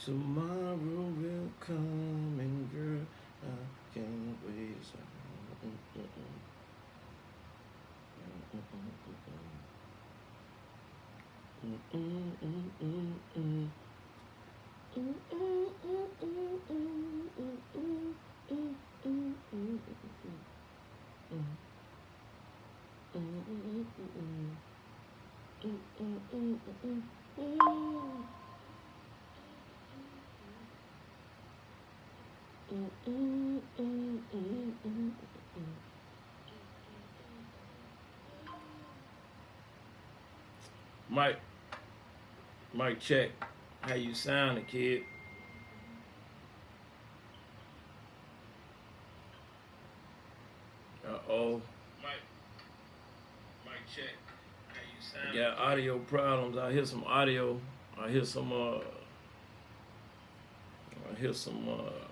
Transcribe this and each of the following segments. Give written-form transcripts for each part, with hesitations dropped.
Tomorrow will come and girl, I can't wait. Mike, Mike, check. How you sounding, kid? Uh-oh. Mike, Mike, check. How you sounding? Got audio problems. I hear some audio. I hear some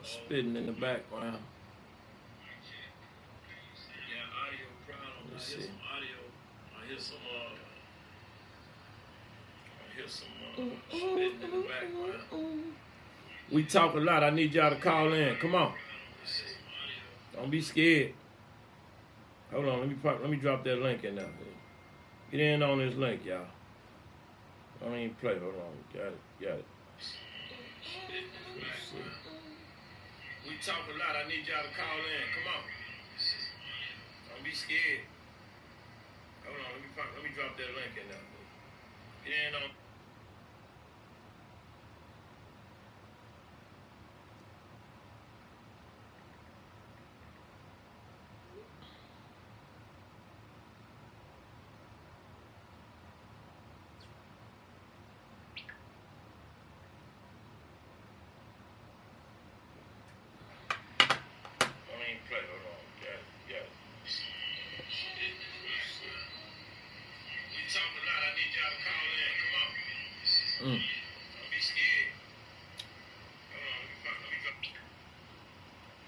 spitting in the background. Let's see. Spitting in the background. We talk a lot. I need y'all to call in. Come on. Don't be scared. Hold on. Let me drop that link in there. Get in on this link, y'all. Don't even play. Hold on. Got it. Let's see. We talk a lot. I need y'all to call in. Come on. Don't be scared. Hold on. Let me drop that link in there. Get in on.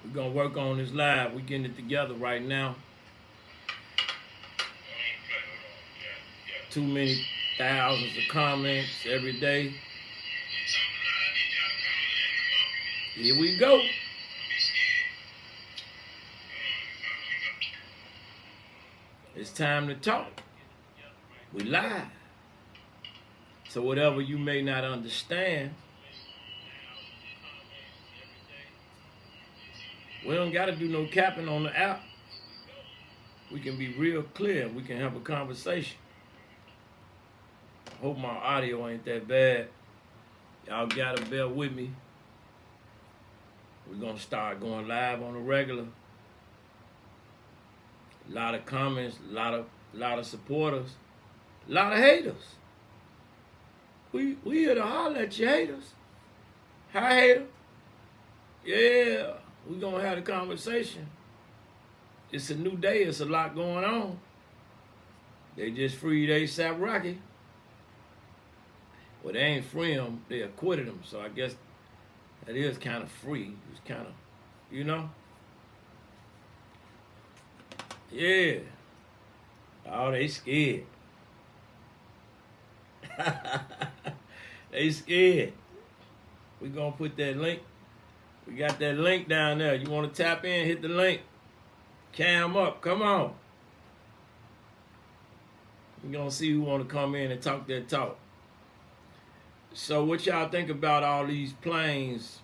We're going to work on this live. We're getting it together right now. Too many thousands of comments every day. Here we go. It's time to talk. We live. So whatever you may not understand, we don't got to do no capping on the app. We can be real clear. We can have a conversation. I hope my audio ain't that bad. Y'all got to bear with me. We're going to start going live on the regular. A lot of comments, a lot of supporters, a lot of haters. We here to holler at you haters. Hi, hater. Yeah. We're going to have a conversation. It's a new day. It's a lot going on. They just freed A$AP Rocky. Well, they ain't free him. They acquitted him. So I guess that is kind of free. It's kind of, you know? Yeah. Oh, they scared. They scared. We're going to put that link. We got that link down there. You want to tap in, hit the link. Cam up. Come on. We're going to see who want to come in and talk that talk. So what y'all think about all these planes?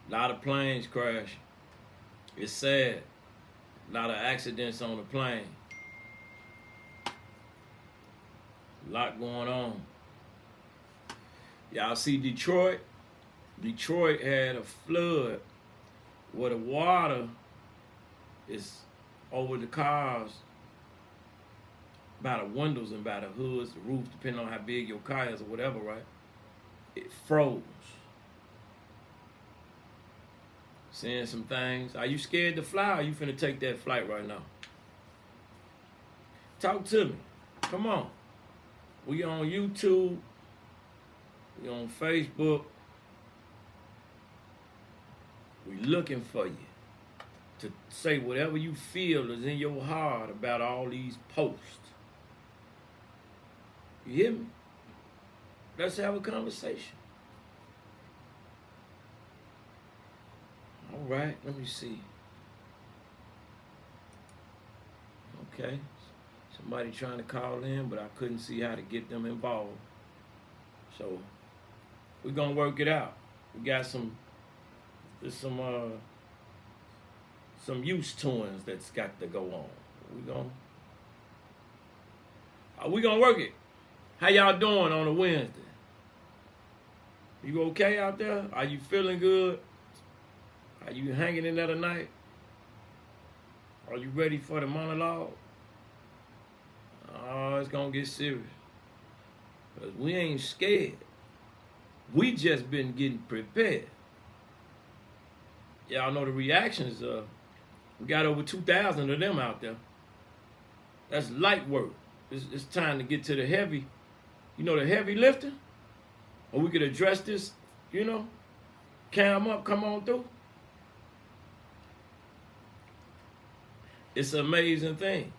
A lot of planes crash. It's sad. A lot of accidents on the plane. A lot going on. Y'all see Detroit? Detroit had a flood where the water is over the cars, by the windows and by the hoods, the roof, depending on how big your car is or whatever, right? It froze. Seeing some things. Are you scared to fly or are you finna take that flight right now? Talk to me. Come on. We on YouTube. We on Facebook. We looking for you to say whatever you feel is in your heart about all these posts. You hear me? Let's have a conversation. All right, let me see. Okay. Somebody trying to call in, but I couldn't see how to get them involved. So we're gonna work it out. We got some use tunes that's got to go on. We gonna work it. How y'all doing on a Wednesday? You okay out there? Are you feeling good? Are you hanging in there tonight? Are you ready for the monologue? Oh, it's gonna get serious. Because we ain't scared. We just been getting prepared. Y'all know the reactions. We got over 2,000 of them out there. That's light work. It's time to get to the heavy. You know, the heavy lifting? Or we could address this, cam up, come on through. It's an amazing thing.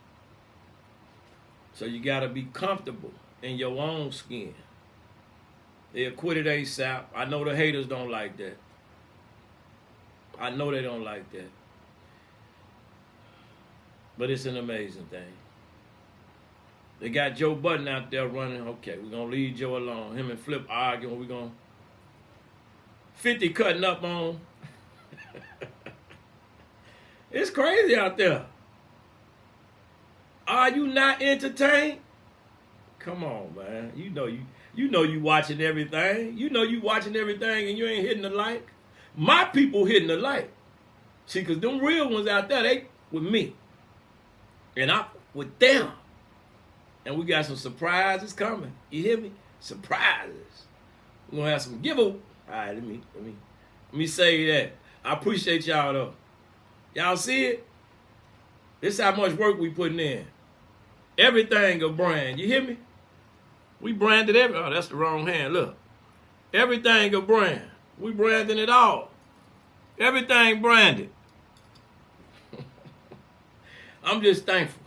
So you got to be comfortable in your own skin. They'll quit it ASAP. I know the haters don't like that. I know they don't like that. But it's an amazing thing. They got Joe Budden out there running. Okay, we're going to leave Joe alone. Him and Flip arguing. We're going to 50 cutting up on. It's crazy out there. Are you not entertained? Come on, man. You know you watching everything. You know you watching everything and you ain't hitting the like. My people hitting the like. See, because them real ones out there, they with me. And I with them. And we got some surprises coming. You hear me? Surprises. We're gonna have some giveaway. All right, let me say that. I appreciate y'all though. Y'all see it? This is how much work we putting in. Everything a brand. You hear me? We branded oh, that's the wrong hand. Look. Everything a brand. We branding it all. Everything branded. I'm just thankful.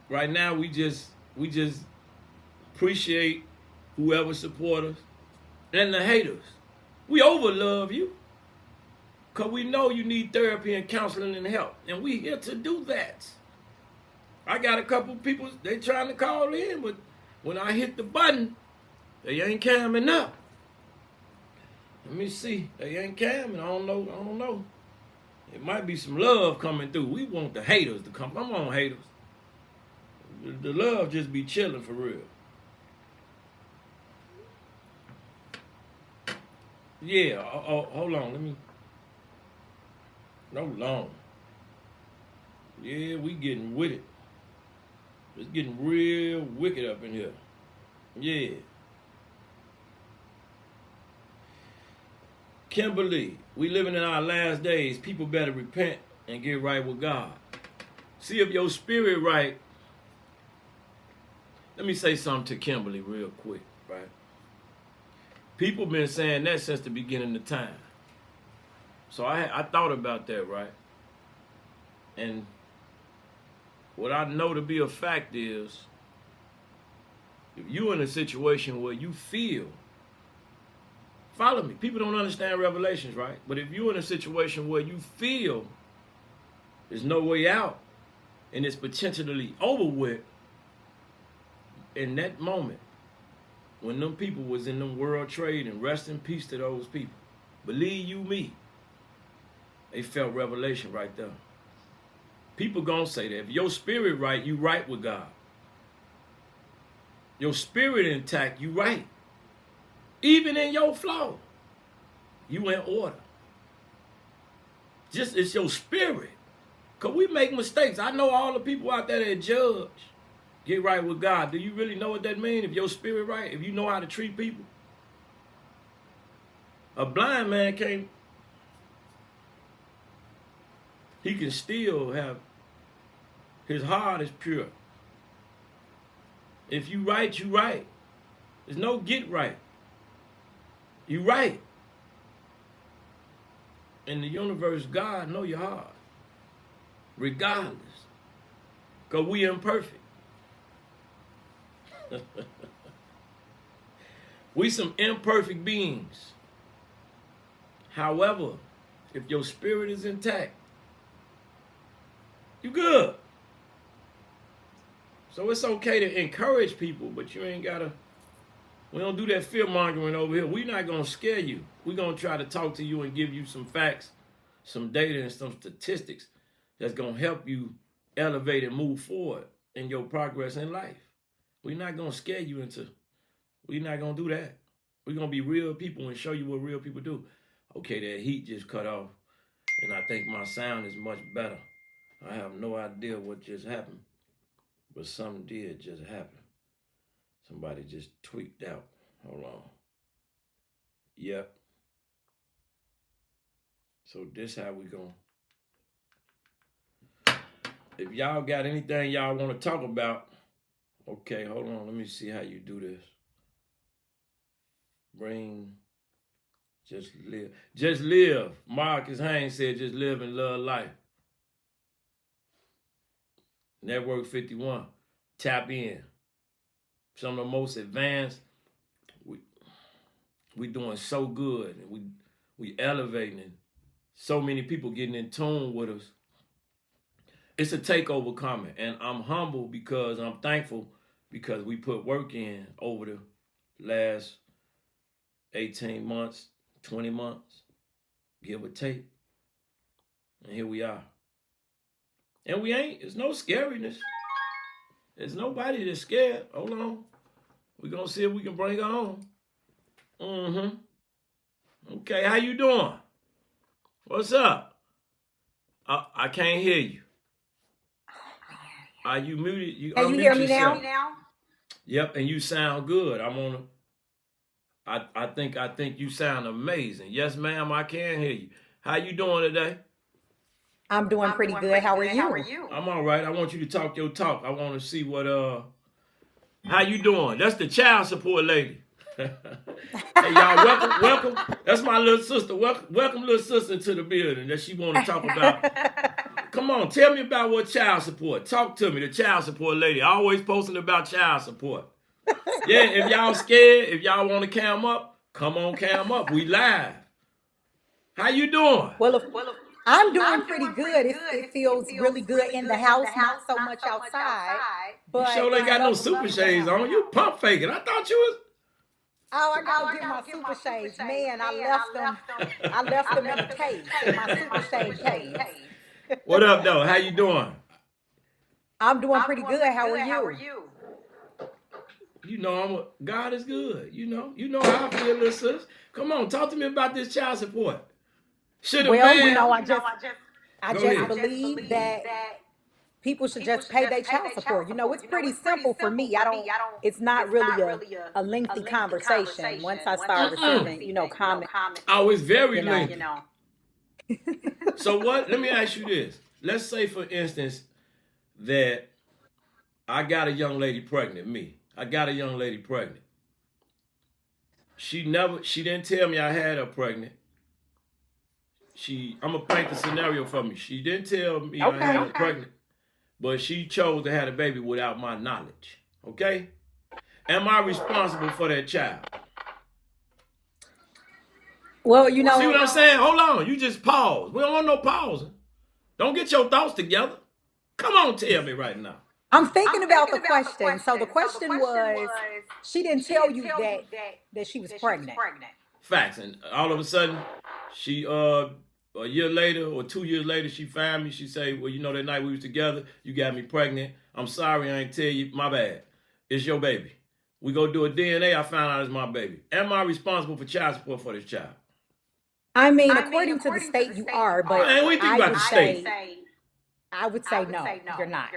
Right now, we just appreciate whoever support us and the haters. We overlove you because we know you need therapy and counseling and help, and we here to do that. I got a couple people, they trying to call in, but when I hit the button, they ain't camming up. Let me see. They ain't camming. I don't know. It might be some love coming through. We want the haters to come. Come on, haters. The love just be chilling for real. Yeah, hold on, let me. No long. Yeah, we getting with it. It's getting real wicked up in here. Yeah. Kimberly, we living in our last days. People better repent and get right with God. See if your spirit right. Let me say something to Kimberly real quick, right? People been saying that since the beginning of time. So I thought about that, right? And what I know to be a fact is, if you're in a situation where you feel, follow me, people don't understand revelations, right? But if you're in a situation where you feel there's no way out and it's potentially over with, in that moment, when them people was in them world trade, and rest in peace to those people, believe you me, they felt revelation right there. People gonna say that. If your spirit right, you right with God. Your spirit intact, you right. Even in your flow, you in order. Just it's your spirit. Because we make mistakes. I know all the people out there that judge. Get right with God. Do you really know what that means? If your spirit right, if you know how to treat people. A blind man can't, he can still have, his heart is pure. If you right, you right. There's no get right. You right. In the universe, God know your heart. Regardless. Because we imperfect. We some imperfect beings. However, if your spirit is intact, you good. So it's okay to encourage people, but you ain't gotta. We don't do that fear mongering over here. We're not gonna scare you. We're gonna try to talk to you and give you some facts, some data, and some statistics that's gonna help you elevate and move forward in your progress in life. We're not gonna scare you into. We're not gonna do that. We're gonna be real people and show you what real people do. Okay, that heat just cut off, and I think my sound is much better. I have no idea what just happened, but something did just happen. Somebody just tweaked out. Hold on. Yep. So this how we going. If y'all got anything y'all want to talk about, okay, hold on. Let me see how you do this. Bring, just live. Just live. Marcus Haynes said just live and love life. Network 51. Tap in. Some of the most advanced. We doing so good, and we elevating, and so many people getting in tune with us. It's a takeover coming, and I'm humble because I'm thankful because we put work in over the last 18 months, 20 months, give or take, and here we are. And we ain't. There's no scariness. There's nobody that's scared. Hold on. We're going to see if we can bring her on. Okay, how you doing? What's up? I can't hear you. Are you muted? Can you hear me now? Yep, and you sound good. I think you sound amazing. Yes, ma'am, I can hear you. How you doing today? I'm doing pretty good. How are you? I'm all right. I want you to talk your talk. I want to see what how you doing? That's the child support lady. Hey y'all, welcome. That's my little sister. Welcome little sister to the building that she want to talk about. Come on, tell me about what child support. Talk to me, the child support lady. Always posting about child support. Yeah, if y'all scared, if y'all want to cam up, come on cam up. We live. How you doing? Well, I'm doing pretty good. It feels really good in the house, not so much outside. But you sure ain't got no super shades on. You pump faking. I thought you was. Oh, I gotta get my super shades. Man, I left them in the case, in my super shade case. What up, though? How you doing? I'm doing pretty good. How are you? You know, God is good. You know how I feel, little sis. Come on, talk to me about this child support. I just believe that people should just pay their child support. It's pretty simple for me. It's not really a lengthy conversation. Once I start receiving, comments. Oh, it's very lengthy. So what? Let me ask you this. Let's say, for instance, that I got a young lady pregnant. I got a young lady pregnant. She didn't tell me I had her pregnant. I'm gonna paint the scenario for me. She didn't tell me I had her pregnant, but she chose to have a baby without my knowledge. Okay? Am I responsible for that child? Well, See what I'm saying? Hold on. You just pause. We don't want no pausing. Don't get your thoughts together. Come on, tell me right now. I'm thinking about the question. So the question was, she didn't tell you that she was pregnant. Facts. And all of a sudden, she a year later or 2 years later, she found me. She say, well, that night we was together, you got me pregnant. I'm sorry, I ain't tell you. My bad. It's your baby. We go do a DNA. I found out it's my baby. Am I responsible for child support for this child? I mean, according to the state, you are, but we think about the state. I would say no, you're not.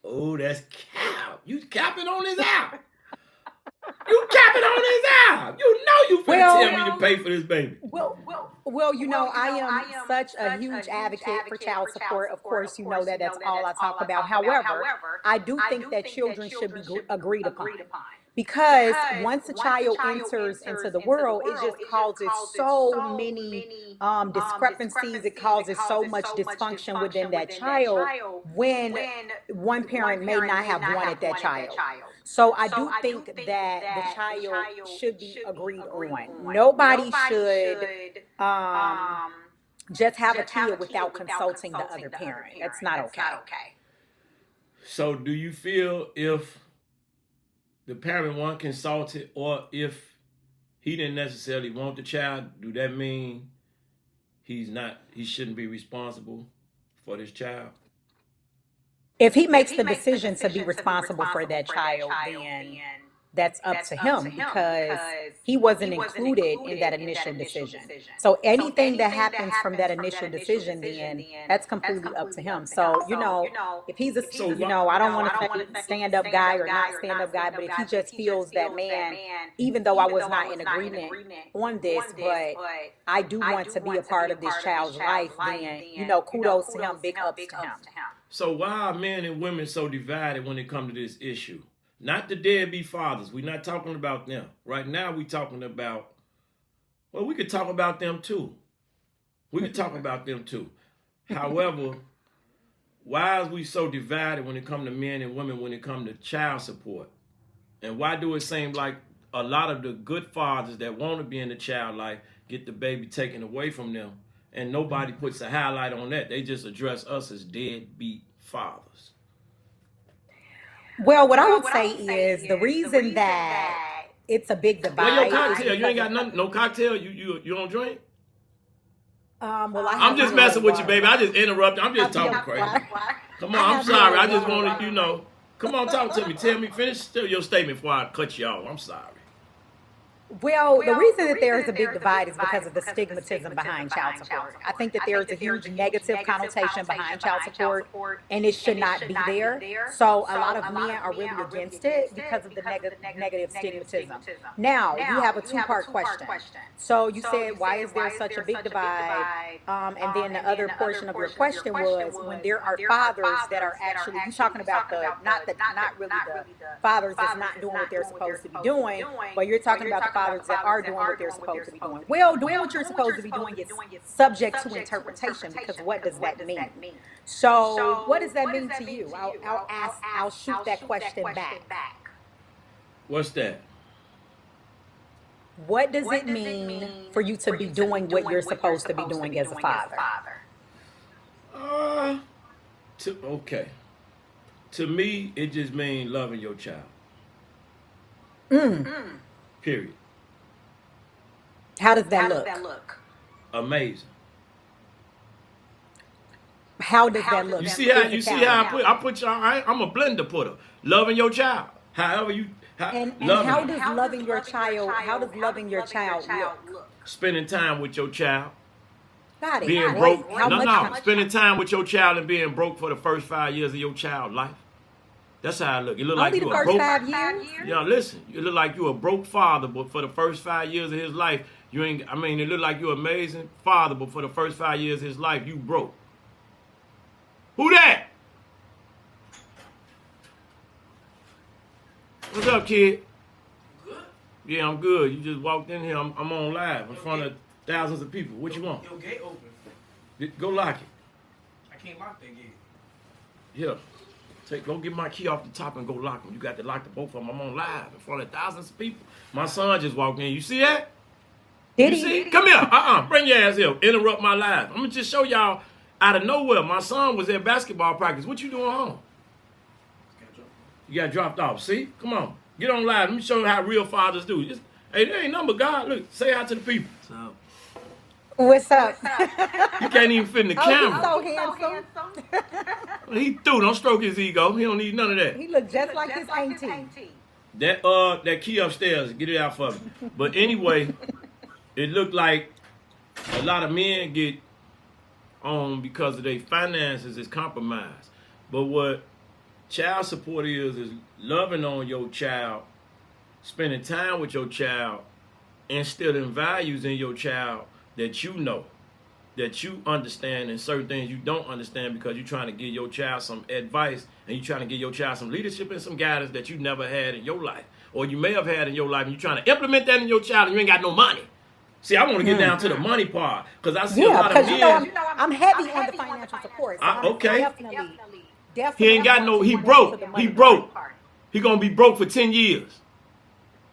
Oh, that's cap. You capping on his out. You capping on his out. You finna tell me to pay for this baby. Well, I am such a huge advocate for child support. Of course, you know that's all I talk about. However, I do think that children should be agreed upon. Because once a child enters into the world, it just causes so many discrepancies. It causes so much dysfunction within that child when one parent may not have wanted that child. So I do think that the child should be agreed on. Nobody should um, just have a kid without consulting the other parent. That's not okay. So do you feel if the parent one consulted, or if he didn't necessarily want the child, do that mean he shouldn't be responsible for this child? If he makes the decision to be responsible for that child, then that's up to him because he wasn't included in that initial decision. So anything that happens from that initial decision, then that's completely up to him. So, if he's I don't want to say stand up guy or not stand up guy, but if he just feels that, man, even though I was not in agreement on this, but I do want to be a part of this child's life, then, kudos to him, big ups to him. So why are men and women so divided when it comes to this issue? Not the deadbeat fathers. We're not talking about them. Right now we're talking about, well, we could talk about them too. However, why is we so divided when it comes to men and women when it comes to child support? And why do it seem like a lot of the good fathers that want to be in the child life get the baby taken away from them, and nobody puts a highlight on that? They just address us as deadbeat fathers. Well, what I would say is the reason that it's a big divide. Well, your cocktail, you ain't got nothing, no cocktail. You don't drink. Well, I'm just messing with you, baby. I just interrupted. I'm just talking crazy. Come on, I'm sorry. I just wanted, come on, talk to me. Tell me, finish your statement before I cut you off. I'm sorry. Well, the reason that there is a big divide is because of the stigmatism behind child support. I think that there is a huge negative connotation behind child support, and it should not be there. So a lot of men are really against it because of the negative stigmatism. Now, you have a two-part question. So you said, why is there such a big divide? And then the other portion of your question was, when there are fathers that are actually, you're talking about not really the fathers that's not doing what they're supposed to be doing, but you're talking about the fathers that are doing what they're supposed to be doing. Well, doing what you're supposed to be doing is subject to interpretation, because what does that mean? So what does that mean to you? I'll shoot that question back. What's that? What does it mean for you to be doing what you're supposed to be doing as a father? Okay. To me, it just means loving your child. Period. How does that look? Amazing. How does that look? You see how I put y'all. I'm a blender putter. Loving your child. However you. And how does loving your child? How does loving your child look? Spending time with your child. Got it. Being broke. Spending time with your child and being broke for the first 5 years of your child life. That's how it look. You look like you a broke. 5 years. Yeah, listen. You look like you a broke father, but for the first 5 years of his life, you ain't. I mean, it look like you an amazing father, but for the first 5 years of his life, you broke. Who that? What's up, kid? Good? Yeah, I'm good. You just walked in here. I'm on live in front of thousands of people. What you want? Your gate open. Go lock it. I can't lock that gate. Yeah. Go get my key off the top and go lock them. You got to lock the both of them. I'm on live in front of thousands of people. My son just walked in. You see that? Did you see? Come here. Bring your ass here. Interrupt my live. I'm going to just show y'all out of nowhere. My son was at basketball practice. What you doing home? You got dropped off. See? Come on. Get on live. Let me show you how real fathers do. Hey, there ain't nothing but God. Look, say hi to the people. So. What's up? You can't even fit in the camera. He's so handsome. He through. Don't stroke his ego. He don't need none of that. He look just like his auntie. That key upstairs. Get it out for me. But anyway, it looked like a lot of men get on because of their finances is compromised. But what child support is loving on your child, spending time with your child, instilling values in your child that you know, that you understand, and certain things you don't understand because you're trying to give your child some advice and you're trying to give your child some leadership and some guidance that you never had in your life, or you may have had in your life, and you're trying to implement that in your child and you ain't got no money. See, I want to get down to the money part because I see a lot of men. I'm heavy on the financial support. So okay. Definitely. He ain't got no. He broke. He gonna be broke for 10 years.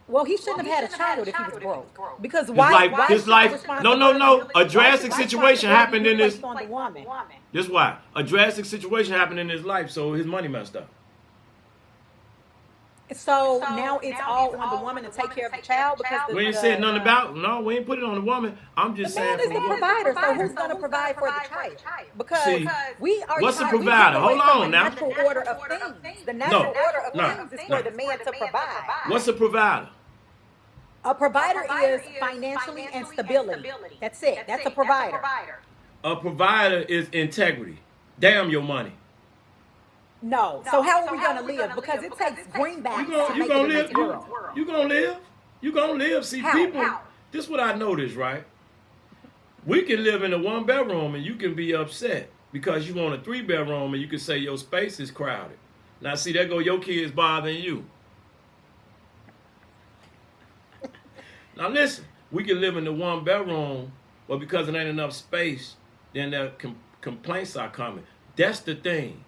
Well, he shouldn't have had a child if he was broke. Because His why? life, Why his should the life. No. responsibility? A drastic Why situation happened in be this. placed on the woman? This why a drastic situation happened in his life, so his money messed up. So now it's all on the woman to take care of the child because We ain't said nothing about. No, we ain't put it on the woman. I'm just the saying. man is From the what, provider. So who's going to provide for the child? Because See, we are. what's the we get provider? away Hold from on the now. natural order of things. The natural order of things is for the man to provide. What's a provider? A provider is financially and stability. That's it. That's a provider. A provider is integrity. Damn your money. No. So how are we going to live? Because it takes greenbacks to You make gonna it in live. this world. You gonna live. You gonna live. See, How? people. How? This is what I noticed, right? We can live in a 1-bedroom and you can be upset because you want a 3-bedroom and you can say your space is crowded. Now, see, there go your kids bothering you. Now, listen, we can live in the 1-bedroom, but because it ain't enough space, then the complaints are coming. That's the thing.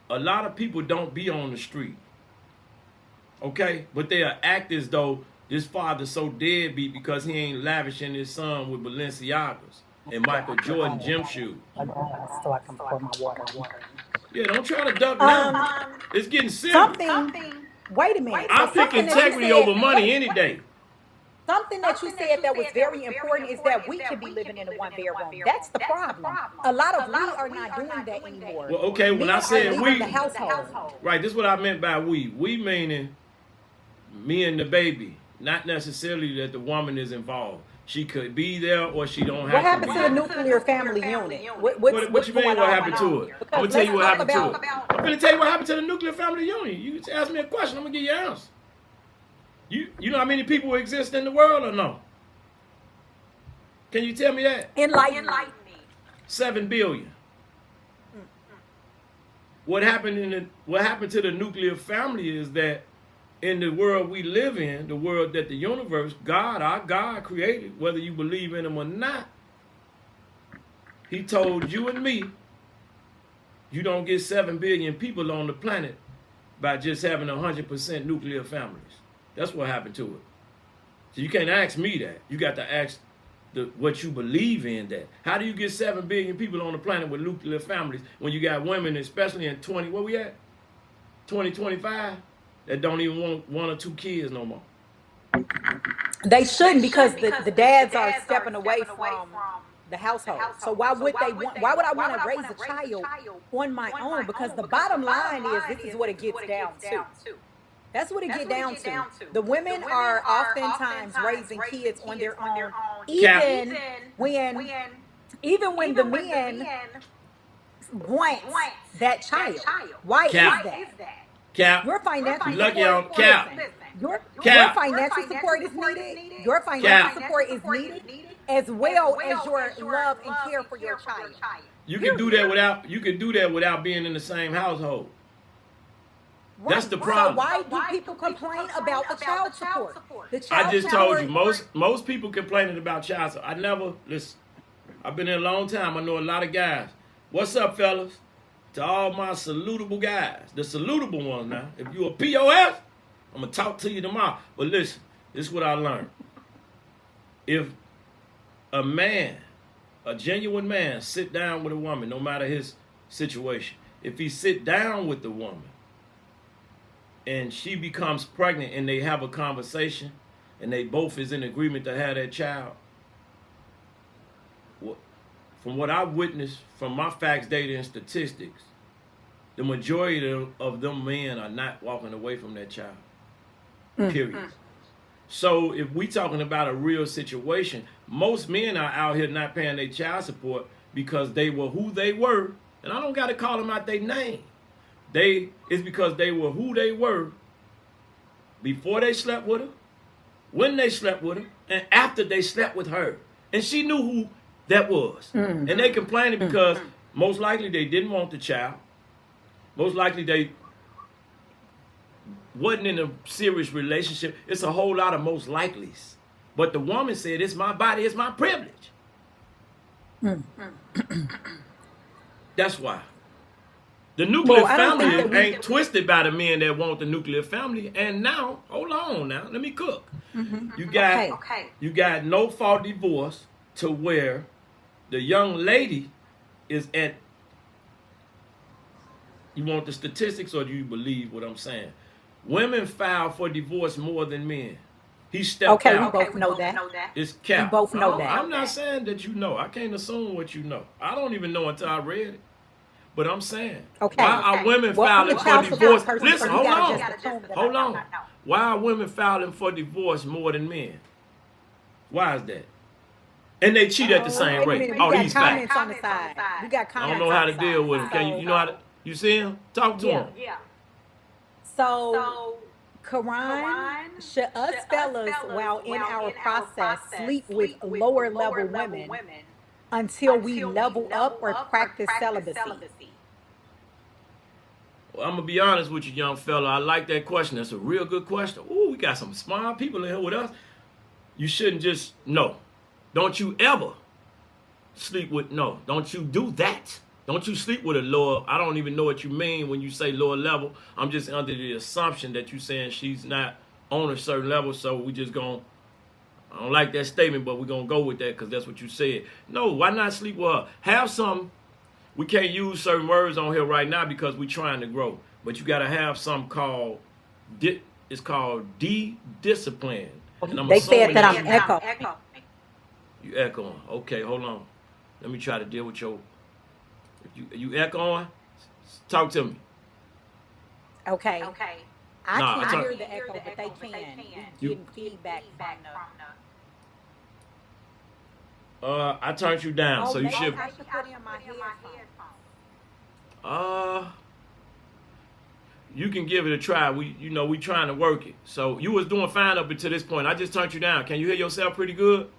A lot of people don't be on the street, okay? But they act as though this father's so deadbeat because he ain't lavishing his son with Balenciagas and Michael Jordan gym shoes. So I can pour my water. Yeah, don't try to duck now. It's getting serious. Something. Wait a minute. I So pick something that you integrity said- over money any day. Something that you said that was very important is that we can be living in a 1-bedroom. That's the problem. A lot of we are not doing that anymore. Well, okay, when Men I are said leaving we, the household. right, this is what I meant by we. We meaning me and the baby, not necessarily that the woman is involved. She could be there or she don't have What to happened be. to the nuclear family unit? What you mean what happened to it? I'm going to tell you what happened to it. About, I'm going to tell you what happened to the nuclear family unit. You just ask me a question, I'm going to give you an answer. You know how many people exist in the world or no? Can you tell me that? enlighten me. 7 billion. What happened to the nuclear family is that in the world we live in, the world that the universe, God, our God created, whether you believe in him or not, he told you and me, you don't get 7 billion people on the planet by just having 100% nuclear families. That's what happened to it. So you can't ask me that. You got to ask what you believe in that. How do you get 7 billion people on the planet with nuclear families when you got women, especially in 2025, that don't even want 1 or 2 kids no more? They shouldn't because the dads are stepping away from the household. So why would I want to raise a child on my own? Because the bottom line is this is what it gets down to. That's what it gets down to. The women are oftentimes raising kids on their own, even when the men want that child. Why is that? Cap. Your financial Lucky support, on Cap. Your Cap. financial support is needed. Your financial support is needed, as well as your love and care for your child. You can do that without being in the same household. That's the problem. So why do people complain about the child support? I just told you, most people complaining about child support. Listen, I've been here a long time. I know a lot of guys. What's up, fellas? To all my salutable guys, the salutable ones now. If you a POS, I'm going to talk to you tomorrow. But listen, this is what I learned. If a man, a genuine man, sit down with a woman, no matter his situation, if he sit down with the woman and she becomes pregnant and they have a conversation and they both is in agreement to have that child, from what I witnessed from my facts, data, and statistics, the majority of them men are not walking away from that child. Period. So if we talking about a real situation, most men are out here not paying their child support because they were who they were, and I don't got to call them out their name. It's because they were who they were before they slept with her, when they slept with her, and after they slept with her. And she knew who that was. And they complaining because most likely they didn't want the child. Most likely they wasn't in a serious relationship. It's a whole lot of most likelies. But the woman said, it's my body, it's my privilege. That's why. The nuclear Well, I don't think family that we. ain't twisted by the men that want the nuclear family. And now, hold on now, let me cook. You got Okay. you got no fault divorce to where the young lady is at. You want the statistics or do you believe what I'm saying? Women file for divorce more than men. He stepped Okay, we out. both know that. It's We cap. both know No, that. I'm not saying that you know. I can't assume what you know. I don't even know until I read it. But I'm saying, Okay. why are women Well, I'm a filing for child support divorce? person, so Listen, you hold gotta on. just assume that I Hold know. on. Why are women filing for divorce more than men? Why is that? And they cheat at the same Wait a rate. minute. Oh, We got these facts. comments on the side. We got I don't comments know how on to the deal side. with them. Can you? You know how to? You see him? Talk to Yeah. him. So, Karan, should us fellas, while in our process, sleep with lower level women until we level up or practice celibacy? Well, I'm gonna be honest with you, young fella. I like that question. That's a real good question. Ooh, we got some smart people in here with us. You shouldn't just no. Don't you ever sleep with no. Don't you do that. Don't you sleep with a lower. I don't even know what you mean when you say lower level. I'm just under the assumption that you're saying she's not on a certain level. So we just gonna. I don't like that statement, but we're gonna go with that because that's what you said. No, why not sleep with her? Have some. We can't use certain words on here right now because we're trying to grow. But you gotta have some called. It's called de-discipline. And I'm They said assuming that that I'm echo. you echoing. Okay, hold on. Let me try to deal with your. If you echoing, talk to me. Okay. I Nah, can't I hear talk- the echo, but they can. We You- getting feedback from the. I turned you down, so you maybe should. I should put in my headphones. You can give it a try. We trying to work it. So you was doing fine up until this point. I just turned you down. Can you hear yourself pretty good?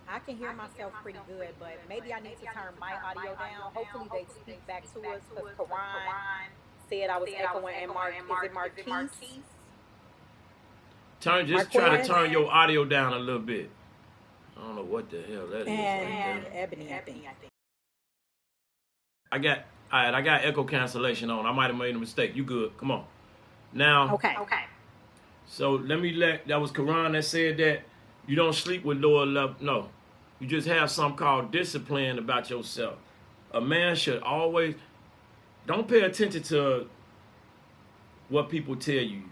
I can hear myself pretty good, but maybe I need to turn my audio down. Hopefully they speak back to us because Karan said I was echoing and is it Marquise? Just try to Marquez? turn your audio down a little bit. I don't know what the hell that is right And there. Ebony, I think. I got echo cancellation on. I might have made a mistake. You good? Come on. Now, Okay. so that was Quran that said that you don't sleep with lower level. No, you just have something called discipline about yourself. A man should always don't pay attention to what people tell you.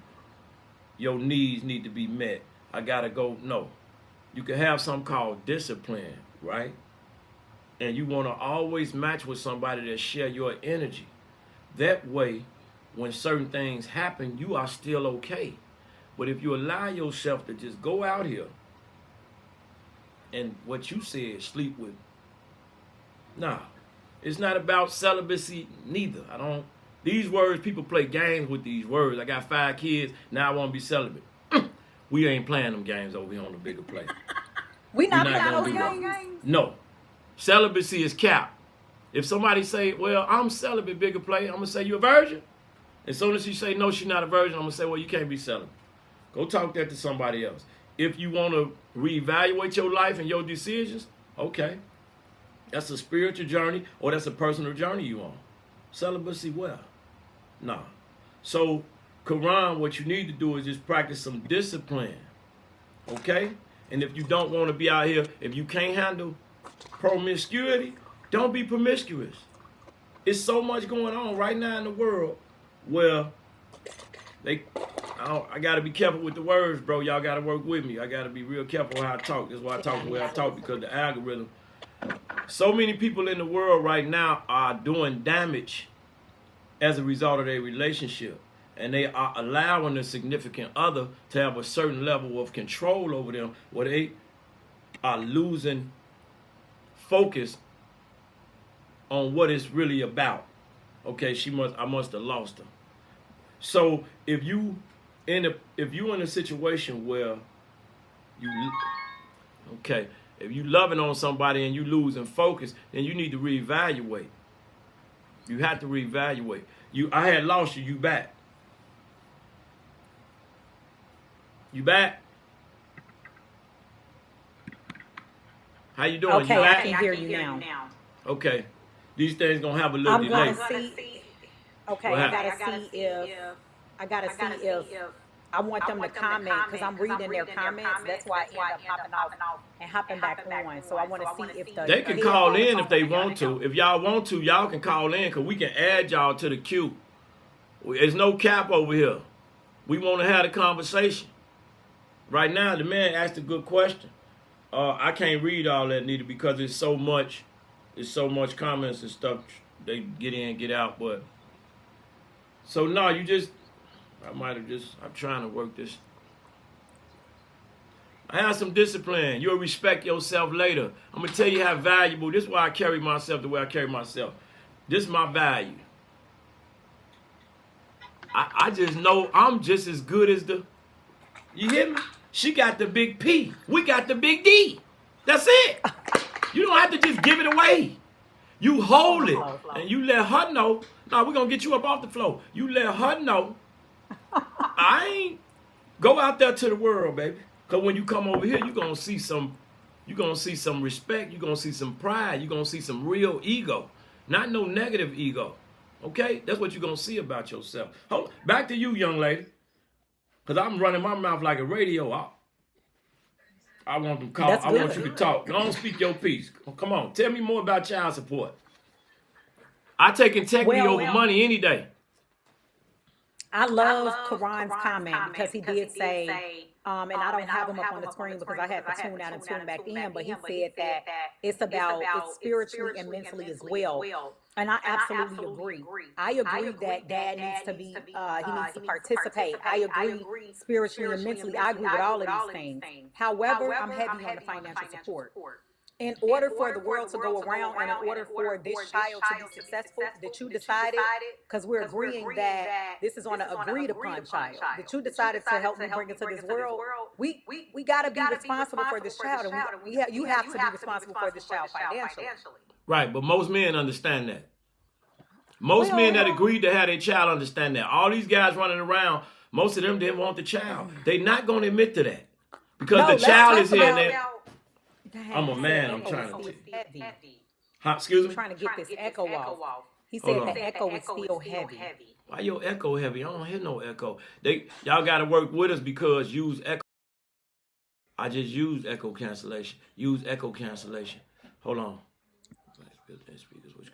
Your needs need to be met. I gotta go. No, you can have something called discipline, right? And you want to always match with somebody that share your energy. That way, when certain things happen, you are still okay. But if you allow yourself to just go out here and what you said, sleep with, nah, it's not about celibacy neither. These words, people play games with these words. I got 5 kids, now I want to be celibate. We ain't playing them games over here on the bigger play. We We're not not playing gonna those do that. games. No. Celibacy is cap. If somebody say, well, I'm celibate, bigger play, I'm going to say, you a virgin? As soon as you say, no, she's not a virgin, I'm going to say, well, you can't be celibate. Go talk that to somebody else. If you want to reevaluate your life and your decisions, okay. That's a spiritual journey or that's a personal journey you on. Celibacy, well, nah. So, Quran, what you need to do is just practice some discipline, okay? And if you don't want to be out here, if you can't handle promiscuity, don't be promiscuous. It's so much going on right now in the world where I got to be careful with the words, bro. Y'all got to work with me. I got to be real careful how I talk. That's why I talk the way I talk, because the algorithm. So many people in the world right now are doing damage as a result of their relationship. And they are allowing a significant other to have a certain level of control over them where they are losing focus on what it's really about. Okay, I must have lost her. So if you in a situation where if you loving on somebody and you losing focus, then you need to reevaluate. You have to reevaluate. I had lost you. You back? You back? How you doing? Okay, You I back? can hear you now. Okay. These things gonna have a little I'm delay. gonna see. Okay, What I happened? gotta see if I gotta see if I want them to comment because I'm reading their comments. That's why I end up hopping off and hopping back on. So I want to see if the They can head call host. in if they want to. If y'all want to, y'all can call in because we can add y'all to the queue. There's no cap over here. We want to have a conversation. Right now, the man asked a good question. I can't read all that neither because it's so much comments and stuff. They get in, get out, but so no, I'm trying to work this. I have some discipline. You'll respect yourself later. I'm gonna tell you how valuable. This is why I carry myself the way I carry myself. This is my value. I just know I'm just as good as the. You hear me? She got the big P. We got the big D. That's it. You don't have to just give it away. You hold it and you let her know. No, we're gonna get you up off the floor. You let her know. I ain't go out there to the world, baby. Cause when you come over here, you're gonna see some respect, you're gonna see some pride, you're gonna see some real ego. Not no negative ego. Okay? That's what you're gonna see about yourself. Hold, back to you, young lady. Cause I'm running my mouth like a radio. I want them call. That's I good. want you to talk. Don't speak your piece. Come on, tell me more about child support. I take integrity over money any day. I love Karan's comment because he did say, and I don't have him up on the screen because I had to tune out and tune back in, but he said that it's spiritually and mentally as well. And I absolutely agree. I agree that dad needs to be, he needs to participate. I agree spiritually and mentally. I agree with all of these things. However, I'm heavy on the financial support. In order for the world to go around and in order for this child to be successful, that you decided, because we're agreeing that this is on an agreed upon child, that you decided to help me bring into this world, we got to be responsible for this child. And you have to be responsible for this child financially. Right, but most men understand that. Most men that agreed to have their child understand that. All these guys running around, most of them didn't want the child. They're not going to admit to that. Because the child is here and they... I'm a man. I'm trying to. Excuse me. I'm trying to get this echo off. He said the echo is still heavy. Why your echo heavy? I don't hear no echo. Y'all got to work with us because use echo. I just used echo cancellation. Use echo cancellation. Hold on.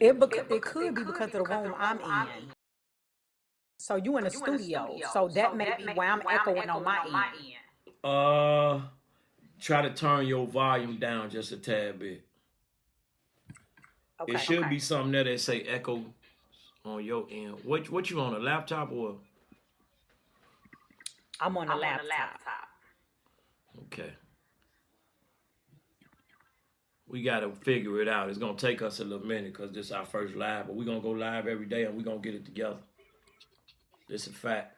It could be because of the room I'm in. So you in the studio. So that may be why I'm echoing on my end. Try to turn your volume down just a tad bit. Okay, it should be something there that say echo on your end. What you on, a laptop or? I'm on a laptop. Okay. We got to figure it out. It's going to take us a little minute because this is our first live, but we're going to go live every day and we're going to get it together. This is a fact.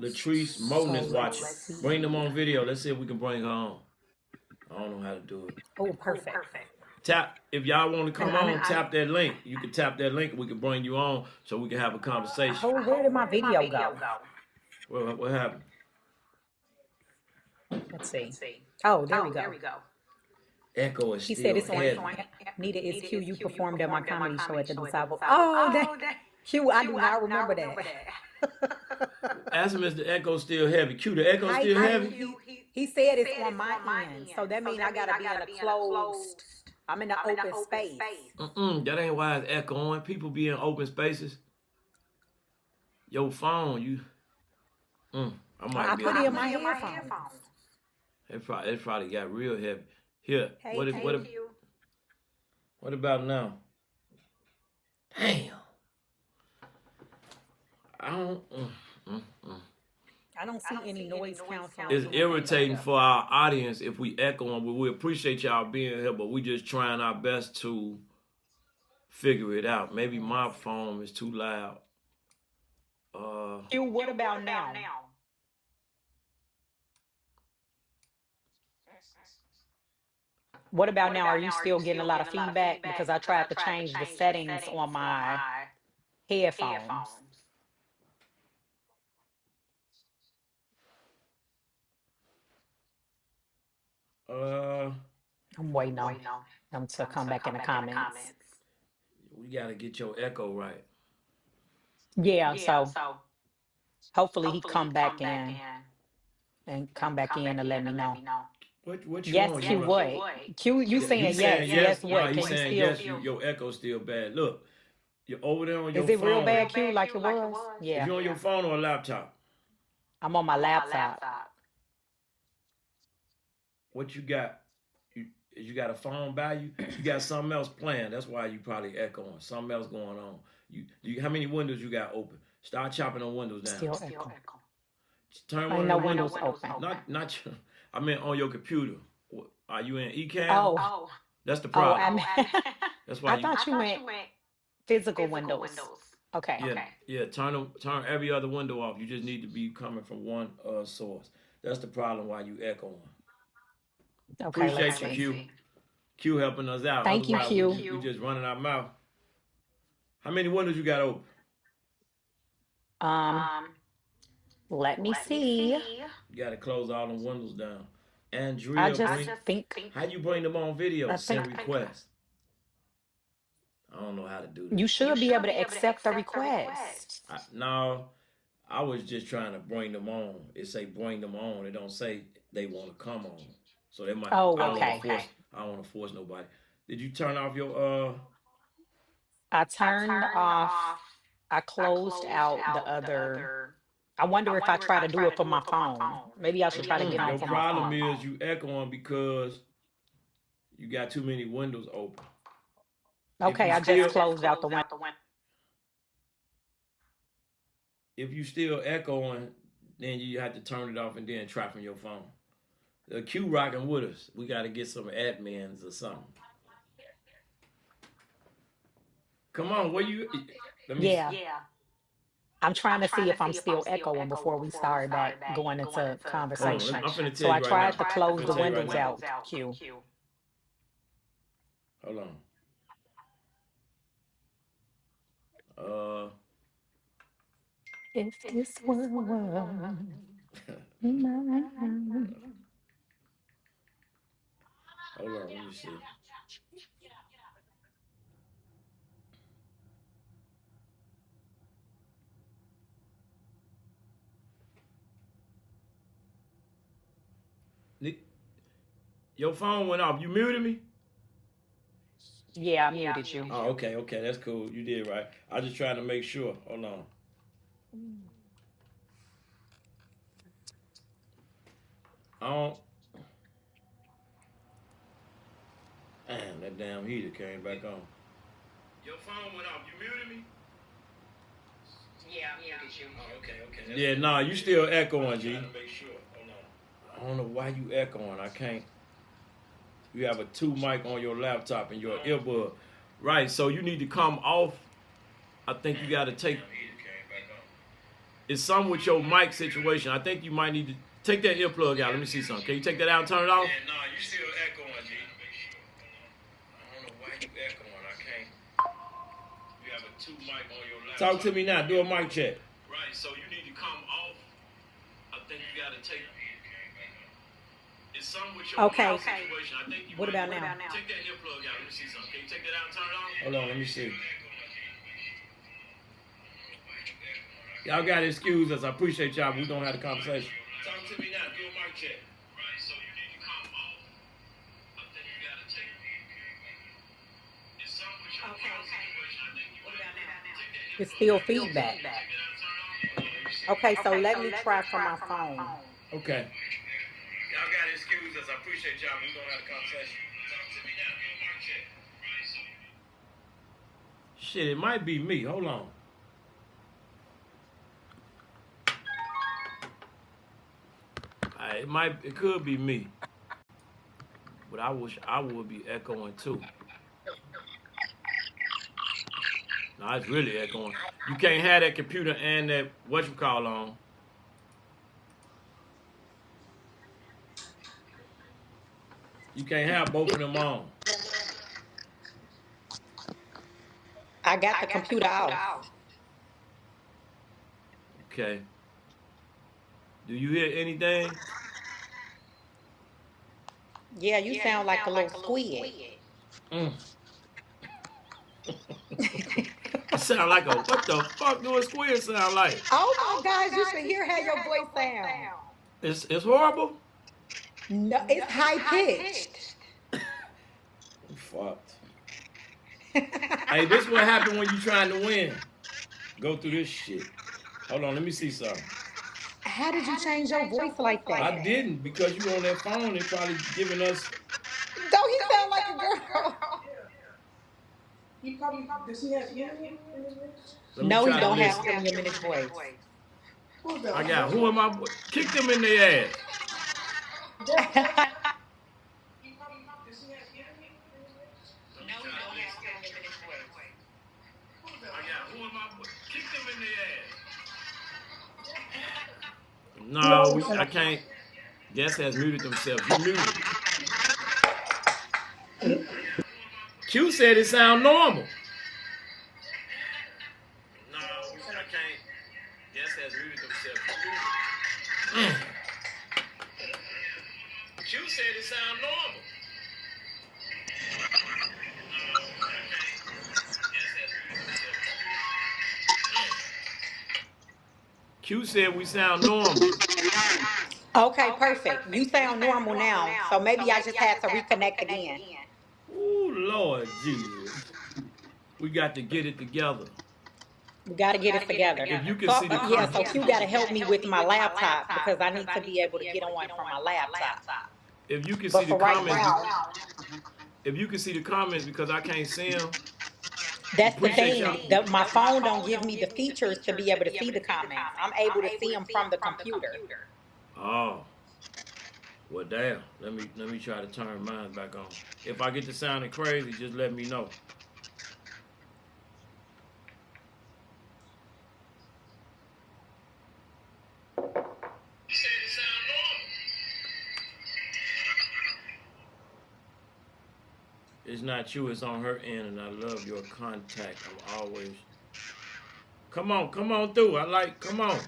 Latrice Moten is watching. Bring them on video. Let's see if we can bring her on. I don't know how to do it. Oh, perfect. Tap, if y'all want to come on, tap that link. You can tap that link and we can bring you on so we can have a conversation. Oh, where did my video go? What happened? Let's see. Oh, there we go. Echo is he still said it's on. Nita is Q. You performed at my comedy show at the Disciple. Oh, that Q. I do not remember that. Ask him, is the echo still heavy? Q, the echo still heavy? He said it's on my end. So that means I got to be in a closed, I'm in an open space. That ain't why it's echoing. People be in open spaces. Your phone, I put it in my headphones. It probably got real heavy. Here, hey, what about now? Damn. I don't see any noise counseling. It's irritating for our audience if we echo them. We appreciate y'all being here, but we just trying our best to figure it out. Maybe my phone is too loud. What about now? What about now? Are you still getting a lot of feedback? Because I tried to change the settings on my headphones. I'm waiting on them to come back in the comments. We gotta get your echo right. Yeah, so hopefully he come back in and come back in to let me know. What you Yes, on? Q You on? what? Q, you He's saying saying yes. yes. Yes No, what? he's Can you saying still, yes. Your echo's still bad. Look, you're over there on is your it real phone. bad, Q, like it was? Is Yeah, you on your phone or a laptop? I'm on my laptop. What you got? You got a phone by you? You got something else playing. That's why you probably echoing. Something else going on. How many windows you got open? Start chopping the windows down. Still echo. Turn one Ain't of no them windows open. not. I mean on your computer. Are you in Ecamm? Oh, That's the oh, problem. I That's why I you. thought you meant physical windows. Okay. Yeah. Turn every other window off. You just need to be coming from one source. That's the problem why you echoing. Okay, let's Appreciate you, see. Q. Q helping us out. Thank you, Otherwise, we Q. just running our mouth. How many windows you got open? Um, let me see. You got to close all them windows down. I Andrea, just think how you bring them on video? I Send think requests. I don't know how to do you that. should be able to accept the request. No, I was just trying to bring them on. It say bring them on. It don't say they want to come on. So they might. Oh, I don't want okay. to force. I don't want to force nobody. Did you turn off your? I turned off, I closed out the other. I wonder if I try to do it from my phone. Maybe I should try to get on Your from my problem phone. is you echoing because you got too many windows open. Okay, I just closed out the window. If you still echoing, then you have to turn it off and then try from your phone. Q rocking with us. We got to get some admins or something. Come on, where you? Let me. Yeah, I'm trying to see if I'm still echoing before we start back going into Hold on. conversation. I'm finna So tell I you right now. tried to I'm close finna the tell you right windows now. out, Q. Hold on. Uh. If this world were mine. Hold on. Let me see. Your phone went off. You muted me? Yeah, I muted you. Oh, okay, okay. That's cool. You did right. I just trying to make sure. Hold on. I don't. Damn, that damn heater came back on. Your phone went off. You muted me? Yeah, I muted you. Oh, okay, okay. Yeah, nah, you still echoing, G. I don't know why you echoing. I can't. You have a two mic on your laptop and your earbud. Right, so you need to come off. I think you got to take. It's something with your mic situation. I think you might need to take that earplug out. Let me see something. Can you take that out and turn it off? Yeah, nah, you still echoing, G. I don't know why you echoing. I can't. You have a two mic on your laptop. Talk to me now. Do a mic check. Right, so you need to come off. I think you got to take. It's something with your Okay. mic situation. I think you What might about now? take that earplug out. Let me see something. Can you take that out and turn it off? Hold on, let me see. Y'all got to excuse us. I appreciate y'all. We don't have a conversation. Talk to me now. Do a mic check. Right, so you need to come off. I think you got to take. It's something with your mic situation. I think you might take that It's still earplug out. feedback. Take that out and turn it off. Hold on, let me see. Okay, so let me try from my phone. Okay. Y'all got to excuse us. I appreciate y'all. We don't have a conversation. Talk to me now. Do a mic check. Right, so. Shit, it might be me. Hold on. It could be me, but I wish I would be echoing too. No, it's really echoing. You can't have that computer and that whatchamacall on. You can't have both of them on. I got the computer off. Okay. Do you hear anything? Yeah, you sound like a little squid. Mm. sound like a, what the fuck do a squid sound like? Oh my gosh, you should hear how your voice sounds. It's horrible. No, it's high pitched. I'm fucked. Hey, this what happened when you trying to win. Go through this shit. Hold on, let me see something. How did you change your voice like that? I didn't because you on that phone. They probably giving us. Don't he sound like a girl? He probably, does he have internet? Let me No, he try to don't have listen. 3 minutes voice. Who's that? I got who am I? Kick them in their ass. He probably, does he have internet? I got who am I? Kick them in their ass. No, I can't. Guest has muted themselves. You muted. Q said it sound normal. No, I can't. Guest has muted themselves. You muted. Q said it sound normal. Q said we sound normal. Okay, perfect. You sound normal now, so maybe I just had to reconnect again. Ooh, Lord Jesus. We got to get it together. We got to get it together. If you can So, see the yeah, so comments. Q got to help me with my laptop because I need to be able to get on from my laptop. If you can But see the for right comments, now, if you can see the comments because I can't see them. that's the Appreciate thing. y'all. My phone don't give me the features to be able to see the comments. I'm able to see them from the computer. Oh. Well, damn. Let me try to turn mine back on. If I get to sounding crazy, just let me know. It's not you, it's on her end, and I love your contact. I'm always. Come on through. Come on.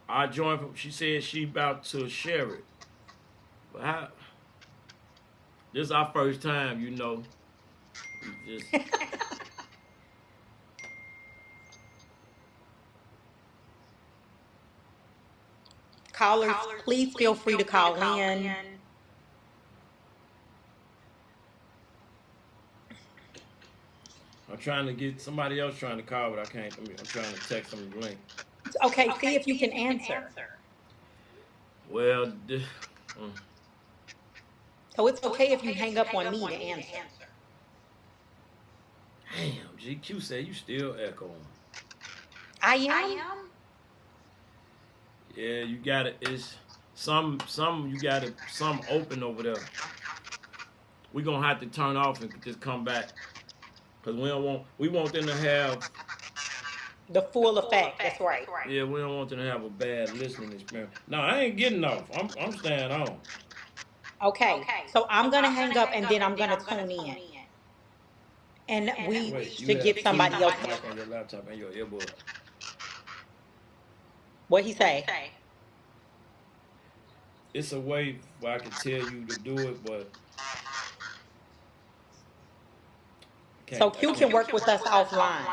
I joined. She said she about to share it. But how? This is our first time, you know. We just. Callers, please feel free to call in. I'm trying to get somebody else trying to call, but I can't. I'm trying to text them the link. Okay, see if you can answer. Well, So it's okay if you hang up on me to answer. damn, GQ said you still echoing. I am? Yeah, you got it. It's some you got it. Some open over there. We gonna have to turn off and just come back, cause we want them to have. The full effect, that's right. Yeah, we don't want them to have a bad listening experience. No, I ain't getting off. I'm staying on. Okay, so I'm going to hang up and then I'm going to tune in. And we Wait, you should have get somebody else. mic on your laptop and your earbud. What he say? It's a way where I can tell you to do it, but So Q can work with us offline.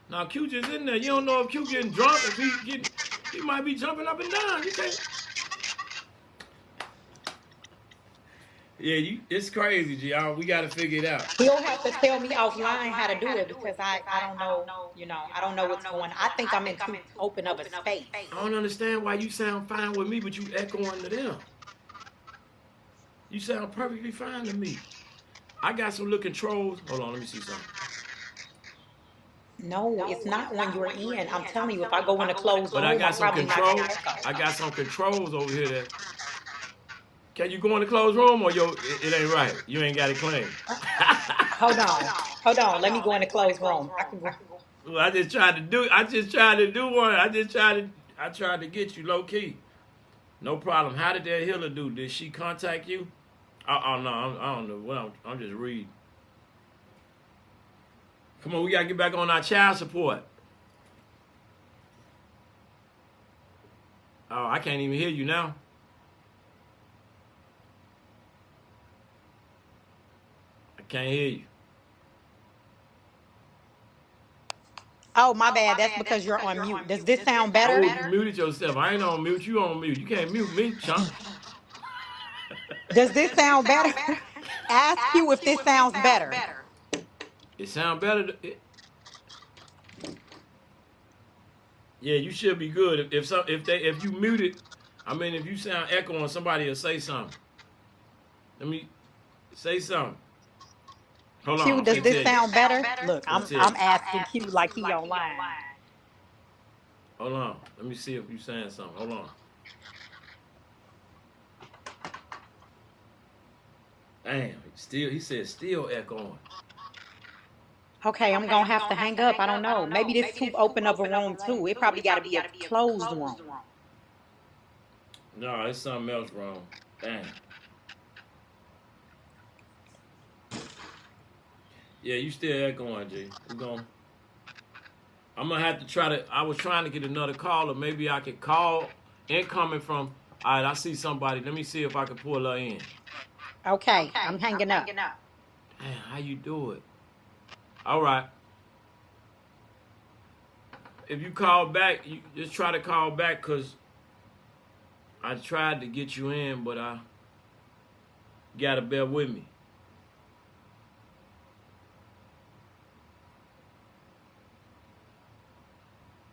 now Q just in there. You don't know if Q getting drunk, if he might be jumping up and down. You can't. Yeah, it's crazy, G. We got to figure it out. He'll have to tell me offline how to do it because I don't know, I don't know what's going on. I think I'm in too open of a space. I don't understand why you sound fine with me, but you echoing to them. You sound perfectly fine to me. I got some little controls. Hold on, let me see something. No, it's not when you're in. I'm telling you, if I go in a closed room, But I got some probably not controls. gonna echo. I got some controls over here that. Can you go in the closed room or it ain't right? You ain't got it clean. Hold on. Let me go in the closed room. I can go. Well, I just tried to do one. I tried to get you low key. No problem. How did that healer do? Did she contact you? Oh no, I don't know. Well, I'm just reading. Come on, we gotta get back on our child support. Oh, I can't even hear you now. I can't hear you. Oh, my bad. That's because you're on mute. Does this sound better? Oh, you muted yourself. I ain't on mute. You on mute. You can't mute me, chump. Does this sound better? Ask you if this sounds better. It sound better. Yeah, you should be good. If you muted, I mean, if you sound echoing, somebody will say something. Let me say something. Hold Q, on. does this sound better? Look, I'm Let's tell you. asking Q like he online. Hold on. Let me see if you saying something. Hold on. Damn. He said still echoing. Okay, I'm gonna have to hang up. I don't know. Maybe this too open of a room too. It probably got to be a closed room. No, there's something else wrong. Damn. Yeah, you still echoing, G. I'm gonna have to try to. I was trying to get another caller. Maybe I could call incoming from. All right, I see somebody. Let me see if I can pull her in. Okay, I'm hanging up. Damn, how you do it? All right. If you call back, you just try to call back, because I tried to get you in, but I gotta bear with me.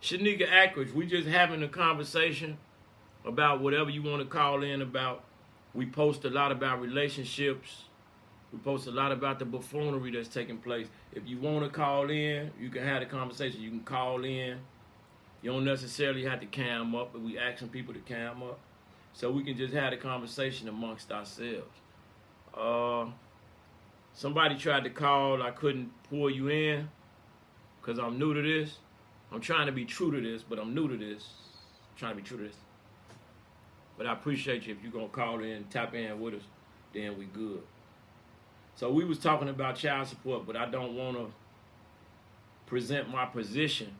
Shanika Ackridge, we just having a conversation about whatever you want to call in about. We post a lot about relationships. We post a lot about the buffoonery that's taking place. If you want to call in, you can have the conversation. You can call in. You don't necessarily have to cam up, but we asking people to cam up, so we can just have the conversation amongst ourselves. Somebody tried to call. I couldn't pull you in because I'm new to this. I'm trying to be true to this, but I'm new to this. I'm trying to be true to this. But I appreciate you. If you're going to call in, tap in with us, then we good. So we was talking about child support, but I don't want to present my position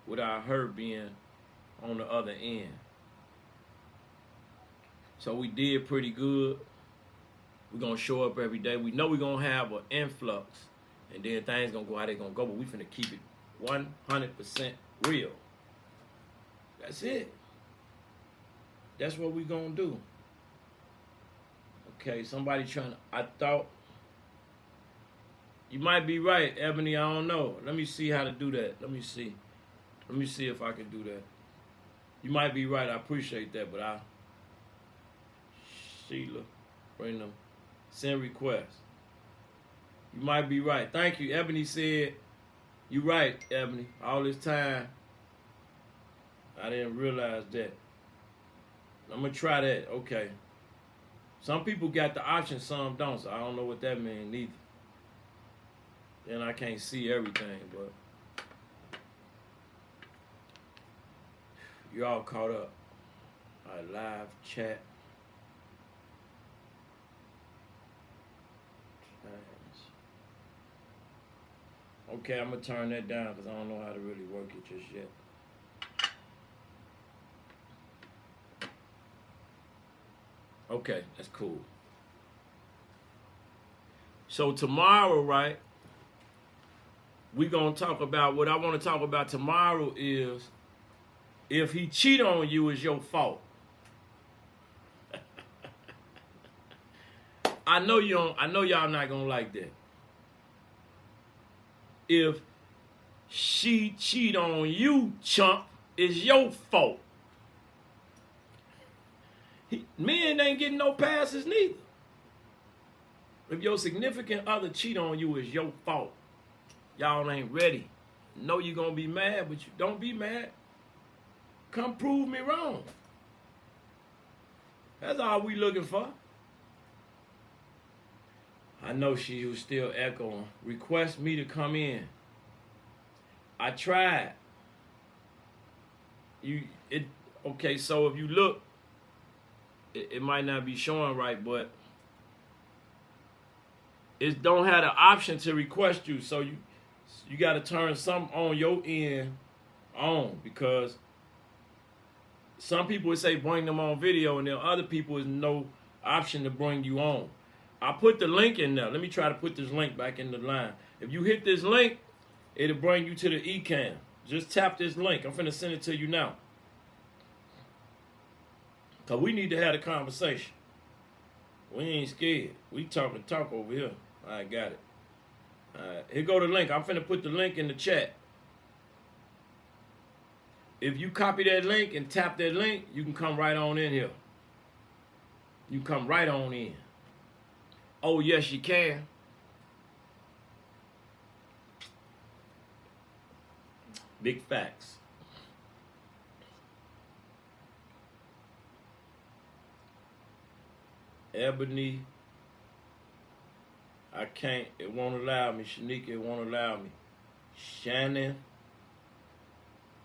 without her being on the other end. So we did pretty good. We're going to show up every day. We know we're going to have an influx, and then things going to go how they going to go, but we finna keep it 100% real. That's it. That's what we gonna do. Okay, somebody trying to, I thought, you might be right, Ebony, I don't know. Let me see how to do that. Let me see if I can do that. You might be right, I appreciate that, but Sheila, bring them, send requests. You might be right. Thank you. Ebony said, you right, Ebony. All this time, I didn't realize that. I'm going to try that. Okay. Some people got the option, some don't, so I don't know what that means neither. Then I can't see everything, but you all caught up. All right, live chat. Okay, I'm going to turn that down because I don't know how to really work it just yet. Okay, that's cool. So tomorrow, right, we're going to talk about, what I want to talk about tomorrow is, if he cheat on you, it's your fault. I know y'all not going to like that. If she cheat on you, chump, it's your fault. Men ain't getting no passes neither. If your significant other cheat on you, it's your fault. Y'all ain't ready. Know you're going to be mad, but you don't be mad. Come prove me wrong. That's all we looking for. I know she was still echoing. Request me to come in. I tried. Okay, so if you look, it might not be showing right, but it don't have the option to request you, so you got to turn something on your end on, because some people would say bring them on video, and then other people is no option to bring you on. I put the link in there. Let me try to put this link back in the line. If you hit this link, it'll bring you to the eCam. Just tap this link. I'm finna send it to you now. Because we need to have a conversation. We ain't scared. We talking talk over here. I got it. All right. Here go the link. I'm finna put the link in the chat. If you copy that link and tap that link, you can come right on in here. You come right on in. Oh, yes, you can. Big facts. Ebony, I can't. It won't allow me. Shanika, it won't allow me. Shannon,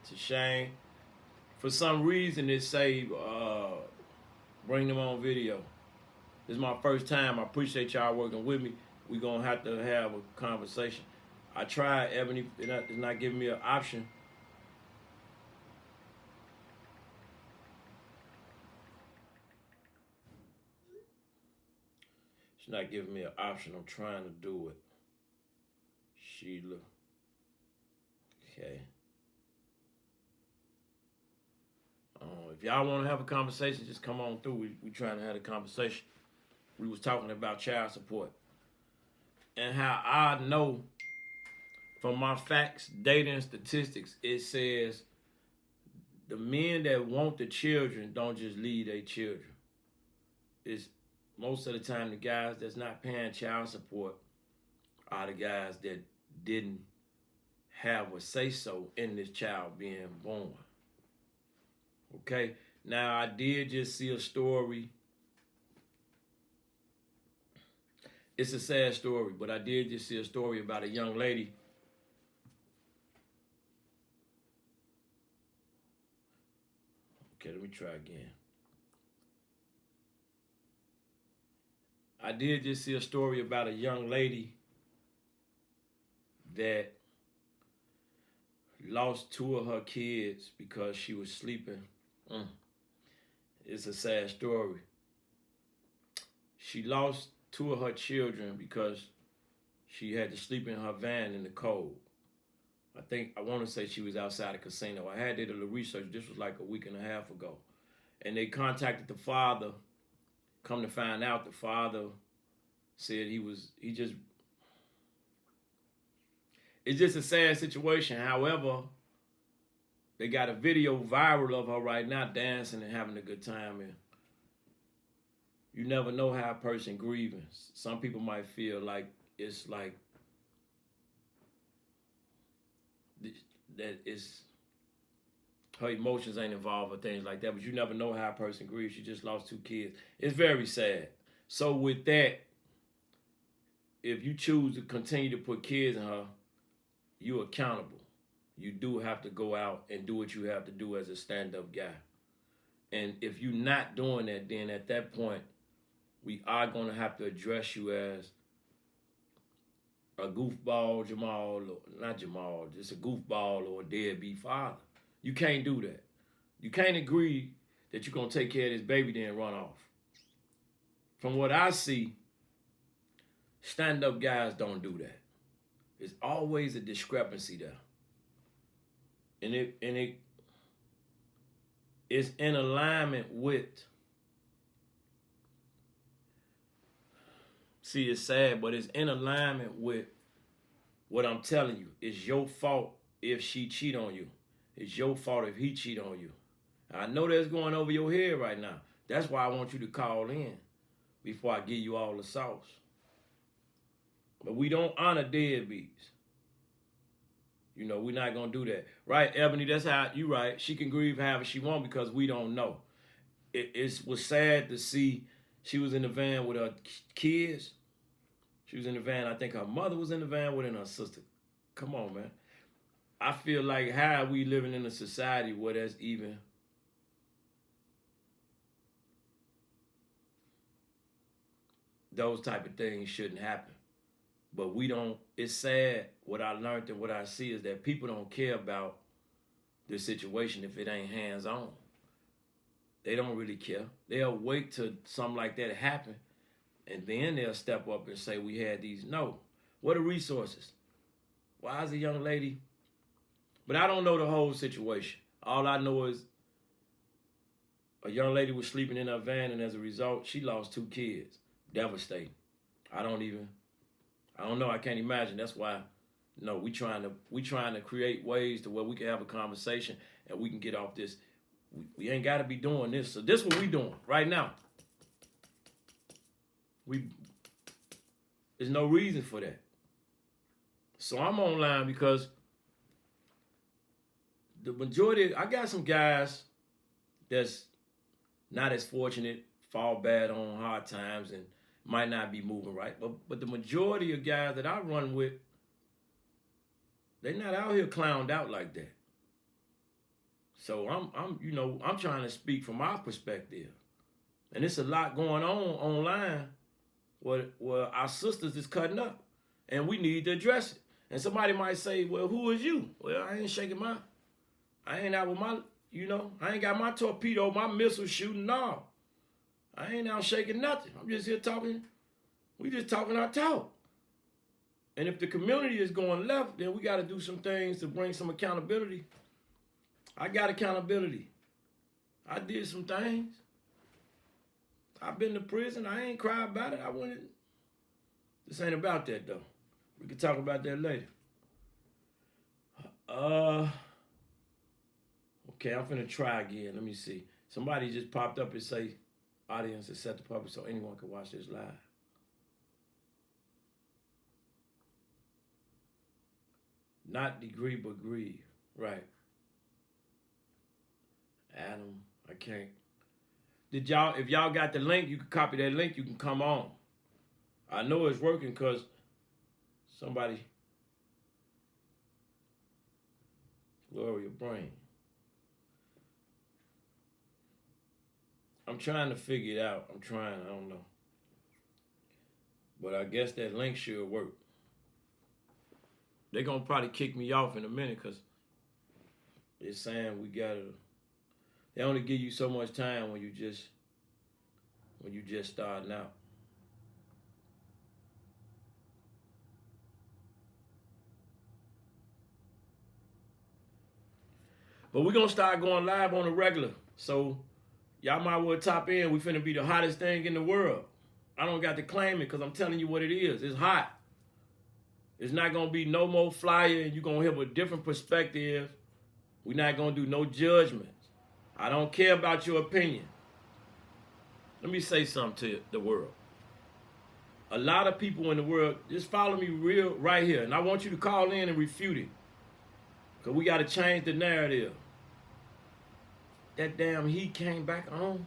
to Shane. For some reason, it say bring them on video. This is my first time. I appreciate y'all working with me. We're going to have a conversation. I tried, Ebony. It's not giving me an option. It's not giving me an option. I'm trying to do it. Sheila. Okay. If y'all want to have a conversation, just come on through. We trying to have a conversation. We was talking about child support. And how I know from my facts, data, and statistics, it says the men that want the children don't just leave their children. It's most of the time the guys that's not paying child support are the guys that didn't have a say-so in this child being born. Okay? Now, I did just see a story. It's a sad story, but I did just see a story about a young lady. Okay, let me try again. I did just see a story about a young lady that lost 2 of her kids because she was sleeping. It's a sad story. She lost 2 of her children because she had to sleep in her van in the cold. I want to say she was outside a casino. I had did a little research. This was like a week and a half ago. And they contacted the father. Come to find out, the father said it's just a sad situation. However, they got a video viral of her right now dancing and having a good time. And you never know how a person grieving. Some people might feel like it's like that is her emotions ain't involved or things like that, but you never know how a person grieves. She just lost 2 kids. It's very sad. So with that, if you choose to continue to put kids in her, you're accountable. You do have to go out and do what you have to do as a stand-up guy. And if you're not doing that, then at that point, we are going to have to address you as a goofball, just a goofball or a deadbeat father. You can't do that. You can't agree that you're going to take care of this baby then run off. From what I see, stand-up guys don't do that. There's always a discrepancy there. And it is in alignment with, see, it's sad, but it's in alignment with what I'm telling you. It's your fault if she cheat on you. It's your fault if he cheat on you. I know that's going over your head right now. That's why I want you to call in before I give you all the sauce. But we don't honor deadbeats. You know, we're not going to do that. Right, Ebony, that's how, you right. She can grieve however she wants because we don't know. It was sad to see she was in the van with her kids. She was in the van. I think her mother was in the van with her and her sister. Come on, man. I feel like how are we living in a society where there's even those type of things shouldn't happen. But we don't, it's sad. What I learned and what I see is that people don't care about the situation if it ain't hands-on. They don't really care. They'll wait till something like that happen, and then they'll step up and say, we had these. No. What are resources? Why is a young lady, But I don't know the whole situation. All I know is a young lady was sleeping in her van, and as a result, she lost 2 kids. Devastating. I don't know. I can't imagine. That's why, we trying to create ways to where we can have a conversation and we can get off this. We ain't got to be doing this. So this is what we doing right now. There's no reason for that. So I'm online because the majority, I got some guys that's not as fortunate, fall bad on hard times, and might not be moving right. But the majority of guys that I run with, they're not out here clowned out like that. So I'm trying to speak from our perspective. And it's a lot going on online where our sisters is cutting up, and we need to address it. And somebody might say, well, who is you? Well, I ain't shaking I ain't out with I ain't got my torpedo, my missile shooting, no. I ain't out shaking nothing. I'm just here talking. We just talking our talk. And if the community is going left, then we got to do some things to bring some accountability. I got accountability. I did some things. I've been to prison. I ain't cried about it. I went. This ain't about that, though. We can talk about that later. Okay, I'm finna try again. Let me see. Somebody just popped up and say, audience is set to public so anyone can watch this live. Not degree, but grieve. Right. Adam, I can't. If y'all got the link, you can copy that link, you can come on. I know it's working because somebody, Gloria Brain. I'm trying to figure it out. I don't know. But I guess that link should work. They're going to probably kick me off in a minute because they're saying they only give you so much time when you just starting out. But we're going to start going live on the regular. So y'all might well top in. We finna be the hottest thing in the world. I don't got to claim it because I'm telling you what it is. It's hot. It's not going to be no more flyer and you're going to have a different perspective. We're not going to do no judgments. I don't care about your opinion. Let me say something to the world. A lot of people in the world, just follow me real right here. And I want you to call in and refute it. Because we got to change the narrative. That damn heat came back on.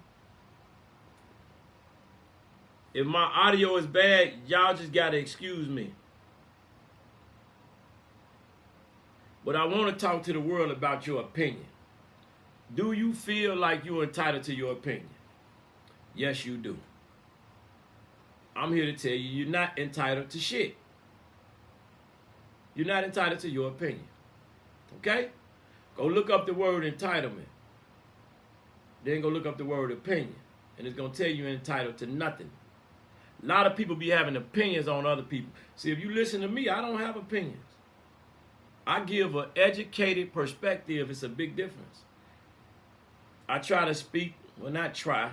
If my audio is bad, y'all just got to excuse me. But I want to talk to the world about your opinion. Do you feel like you're entitled to your opinion? Yes, you do. I'm here to tell you, you're not entitled to shit. You're not entitled to your opinion. Okay? Go look up the word entitlement. Then go look up the word opinion. And it's going to tell you you're entitled to nothing. A lot of people be having opinions on other people. See, if you listen to me, I don't have opinions. I give an educated perspective. It's a big difference. I try to speak, well, not try.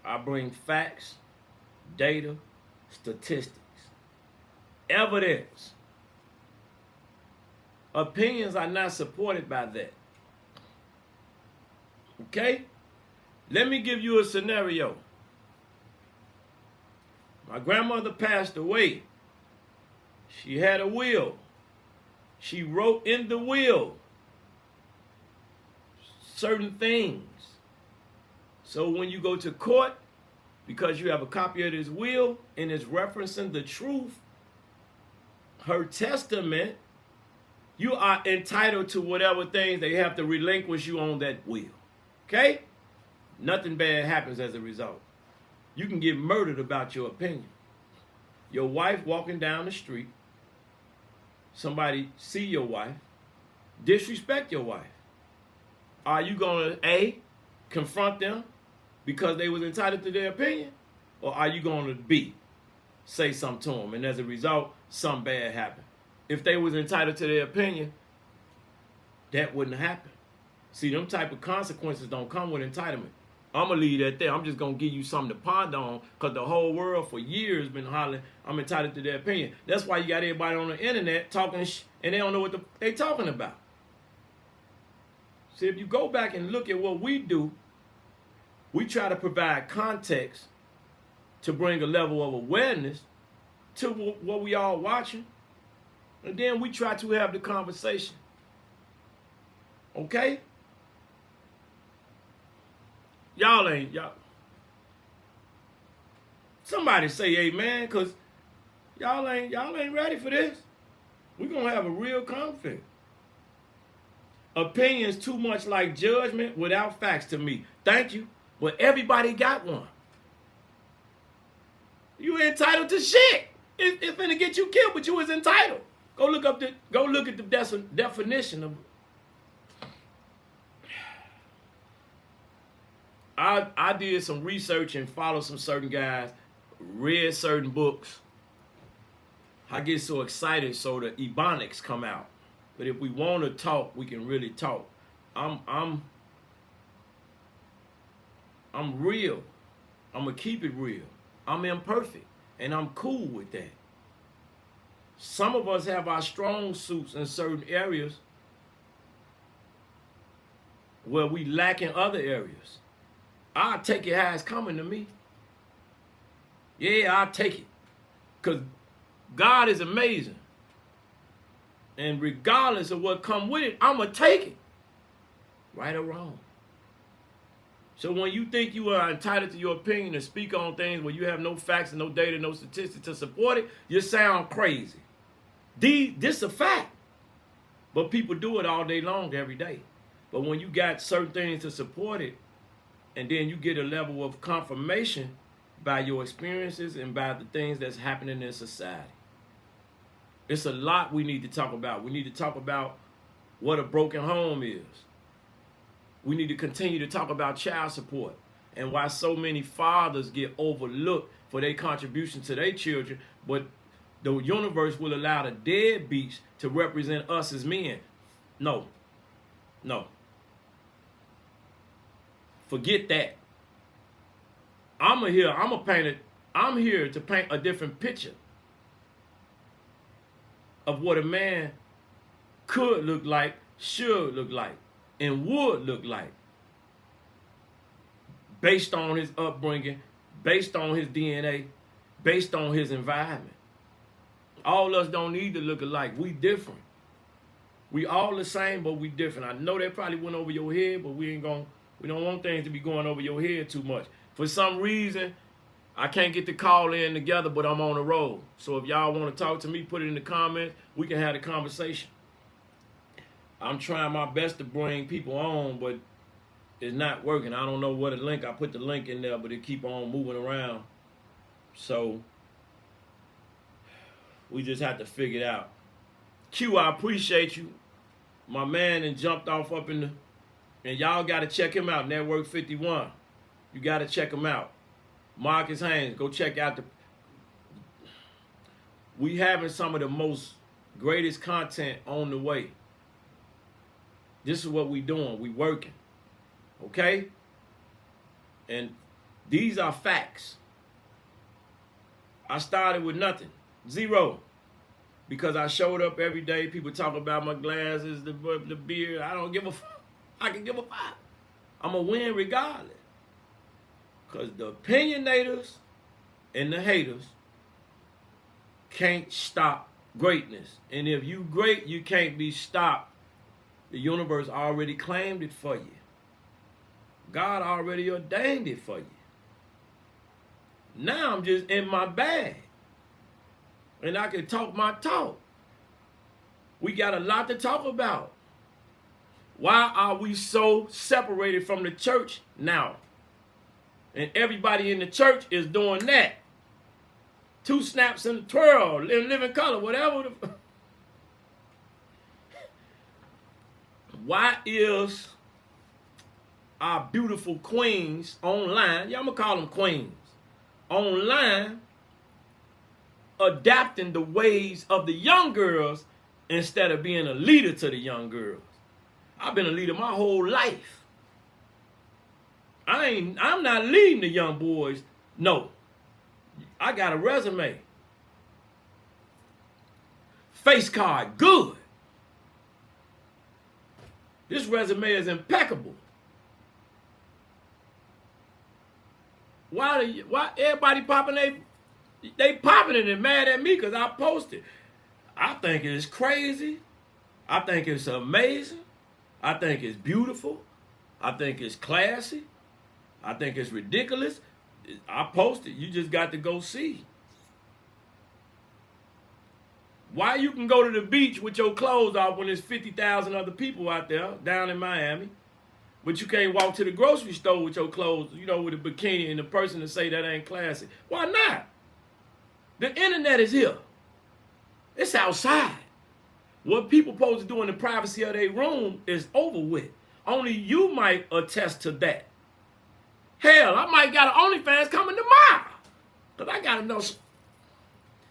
I bring facts, data, statistics, evidence. Opinions are not supported by that. Okay? Let me give you a scenario. My grandmother passed away. She had a will. She wrote in the will certain things. So when you go to court, because you have a copy of this will and it's referencing the truth, her testament, you are entitled to whatever things they have to relinquish you on that will. Okay? Nothing bad happens as a result. You can get murdered about your opinion. Your wife walking down the street, somebody see your wife, disrespect your wife. Are you going to, A, confront them because they was entitled to their opinion? Or are you going to, B, say something to them and as a result, something bad happened? If they was entitled to their opinion, that wouldn't happen. See, them type of consequences don't come with entitlement. I'm going to leave that there. I'm just going to give you something to ponder on, because the whole world for years been hollering, I'm entitled to their opinion. That's why you got everybody on the internet talking and they don't know what they talking about. See, if you go back and look at what we do, we try to provide context to bring a level of awareness to what we all watching. And then we try to have the conversation. Okay? Y'all. Somebody say amen, because y'all ain't ready for this. We're gonna have a real conflict. Opinions too much like judgment without facts to me. Thank you. But everybody got one. You entitled to shit. It's finna get you killed, but you was entitled. Go look at the definition of. I did some research and followed some certain guys, read certain books. I get so excited, so the Ebonics come out. But if we want to talk, we can really talk. I'm real. I'm gonna keep it real. I'm imperfect, and I'm cool with that. Some of us have our strong suits in certain areas where we lack in other areas. I'll take it how it's coming to me. Yeah, I'll take it. Because God is amazing. And regardless of what come with it, I'm going to take it. Right or wrong. So when you think you are entitled to your opinion to speak on things where you have no facts and no data, no statistics to support it, you sound crazy. This is a fact. But people do it all day long, every day. But when you got certain things to support it, and then you get a level of confirmation by your experiences and by the things that's happening in society. It's a lot we need to talk about. We need to talk about what a broken home is. We need to continue to talk about child support and why so many fathers get overlooked for their contribution to their children, but the universe will allow the deadbeats to represent us as men. No. Forget that. I'm here to paint a different picture of what a man could look like, should look like, and would look like. Based on his upbringing, based on his DNA, based on his environment. All of us don't need to look alike. We different. We all the same, but we different. I know that probably went over your head, but we don't want things to be going over your head too much. For some reason, I can't get the call in together, but I'm on the road. So if y'all want to talk to me, put it in the comments. We can have a conversation. I'm trying my best to bring people on, but it's not working. I don't know what a link. I put the link in there, but it keep on moving around. So we just have to figure it out. Q, I appreciate you. My man and jumped off up in the... And y'all got to check him out, Network 51. You got to check him out. Marcus Haynes, go check out the... We having some of the most greatest content on the way. This is what we doing. We working. Okay? And these are facts. I started with nothing. Zero. Because I showed up every day. People talk about my glasses, the beard. I don't give a fuck. I can give a fuck. I'm going to win regardless. Because the opinionators and the haters can't stop greatness. And if you great, you can't be stopped. The universe already claimed it for you. God already ordained it for you. Now I'm just in my bag. And I can talk my talk. We got a lot to talk about. Why are we so separated from the church now? And everybody in the church is doing that. 2 snaps and a twirl, living color, whatever. Why is our beautiful queens online, yeah, I'm going to call them queens, online adapting the ways of the young girls instead of being a leader to the young girls? I've been a leader my whole life. I'm not leading the young boys. No. I got a resume. Face card, good. This resume is impeccable. Why everybody popping they popping it and mad at me because I posted? I think it's crazy. I think it's amazing. I think it's beautiful. I think it's classy. I think it's ridiculous. I posted. You just got to go see. Why you can go to the beach with your clothes off when there's 50,000 other people out there down in Miami, but you can't walk to the grocery store with your clothes, you know, with a bikini and the person to say that ain't classy? Why not? The internet is here. It's outside. What people supposed to do in the privacy of their room is over with. Only you might attest to that. Hell, I might got an OnlyFans coming tomorrow. Because I got to know.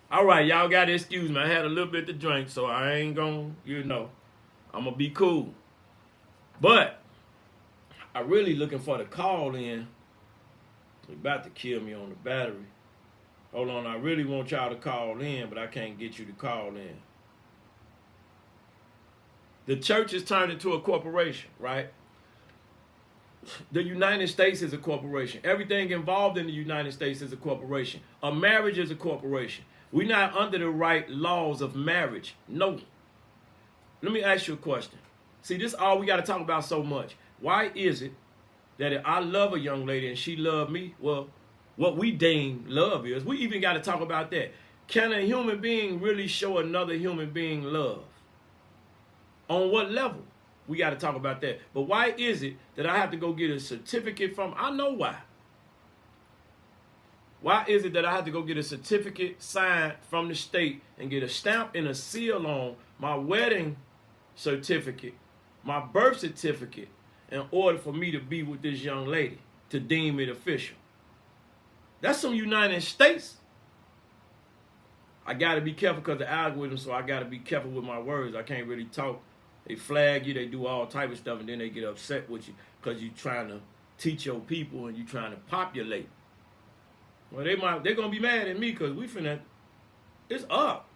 All right, y'all got to excuse me. I had a little bit to drink, so I ain't going to, you know, I'm going to be cool. But I really looking for the call in. They about to kill me on the battery. Hold on, I really want y'all to call in, but I can't get you to call in. The church is turned into a corporation, right? The United States is a corporation. Everything involved in the United States is a corporation. A marriage is a corporation. We're not under the right laws of marriage. No. Let me ask you a question. See, this is all we got to talk about so much. Why is it that if I love a young lady and she love me, well, what we deem love is, we even got to talk about that. Can a human being really show another human being love? On what level? We got to talk about that. But why is it that I have to go get a certificate from? I know why. Why is it that I have to go get a certificate signed from the state and get a stamp and a seal on my wedding certificate, my birth certificate, in order for me to be with this young lady, to deem it official? That's some United States. I got to be careful because of the algorithm, so I got to be careful with my words. I can't really talk. They flag you, they do all type of stuff, and then they get upset with you because you're trying to teach your people and you're trying to populate. Well, they're going to be mad at me because we finna, it's up.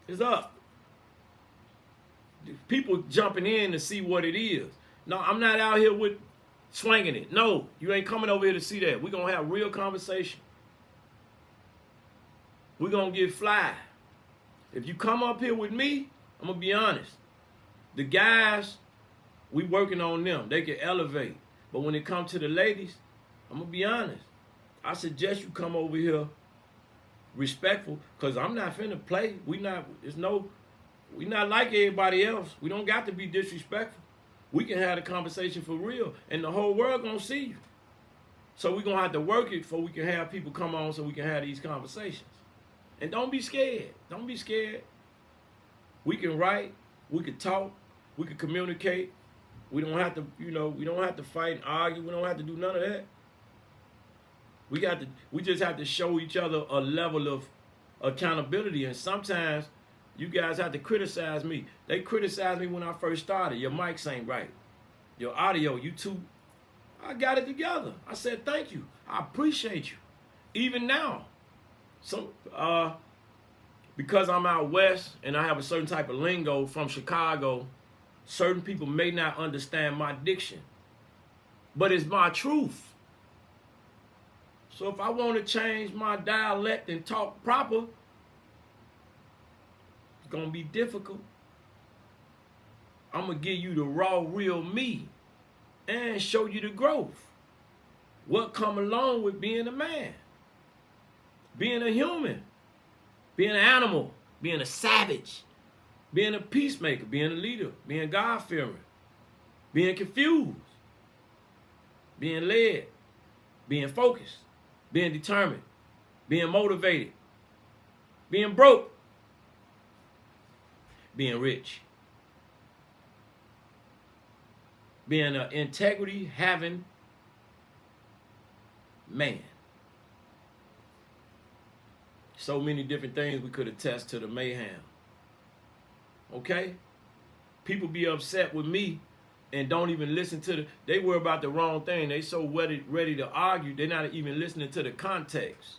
It's up. People jumping in to see what it is. No, I'm not out here with swinging it. No, you ain't coming over here to see that. We're going to have real conversation. We're going to get fly. If you come up here with me, I'm going to be honest. The guys, we working on them. They can elevate. But when it comes to the ladies, I'm going to be honest. I suggest you come over here respectful because I'm not finna play. We not like everybody else. We don't got to be disrespectful. We can have a conversation for real. And the whole world going to see you. So we're going to have to work it before we can have people come on so we can have these conversations. And don't be scared. Don't be scared. We can write, we can talk, we can communicate. We don't have to, we don't have to fight and argue. We don't have to do none of that. We just have to show each other a level of accountability. And sometimes you guys have to criticize me. They criticized me when I first started. Your mics ain't right. Your audio, you too. I got it together. I said, thank you. I appreciate you. Even now. Because I'm out west and I have a certain type of lingo from Chicago, certain people may not understand my diction. But it's my truth. So if I want to change my dialect and talk proper, it's going to be difficult. I'm going to give you the raw, real me and show you the growth. What come along with being a man, being a human, being an animal, being a savage, being a peacemaker, being a leader, being God-fearing, being confused, being led, being focused, being determined, being motivated, being broke, being rich, being an integrity-having man. So many different things we could attest to the mayhem. Okay? people be upset with me and don't even listen to they worry about the wrong thing. They so ready to argue, they're not even listening to the context.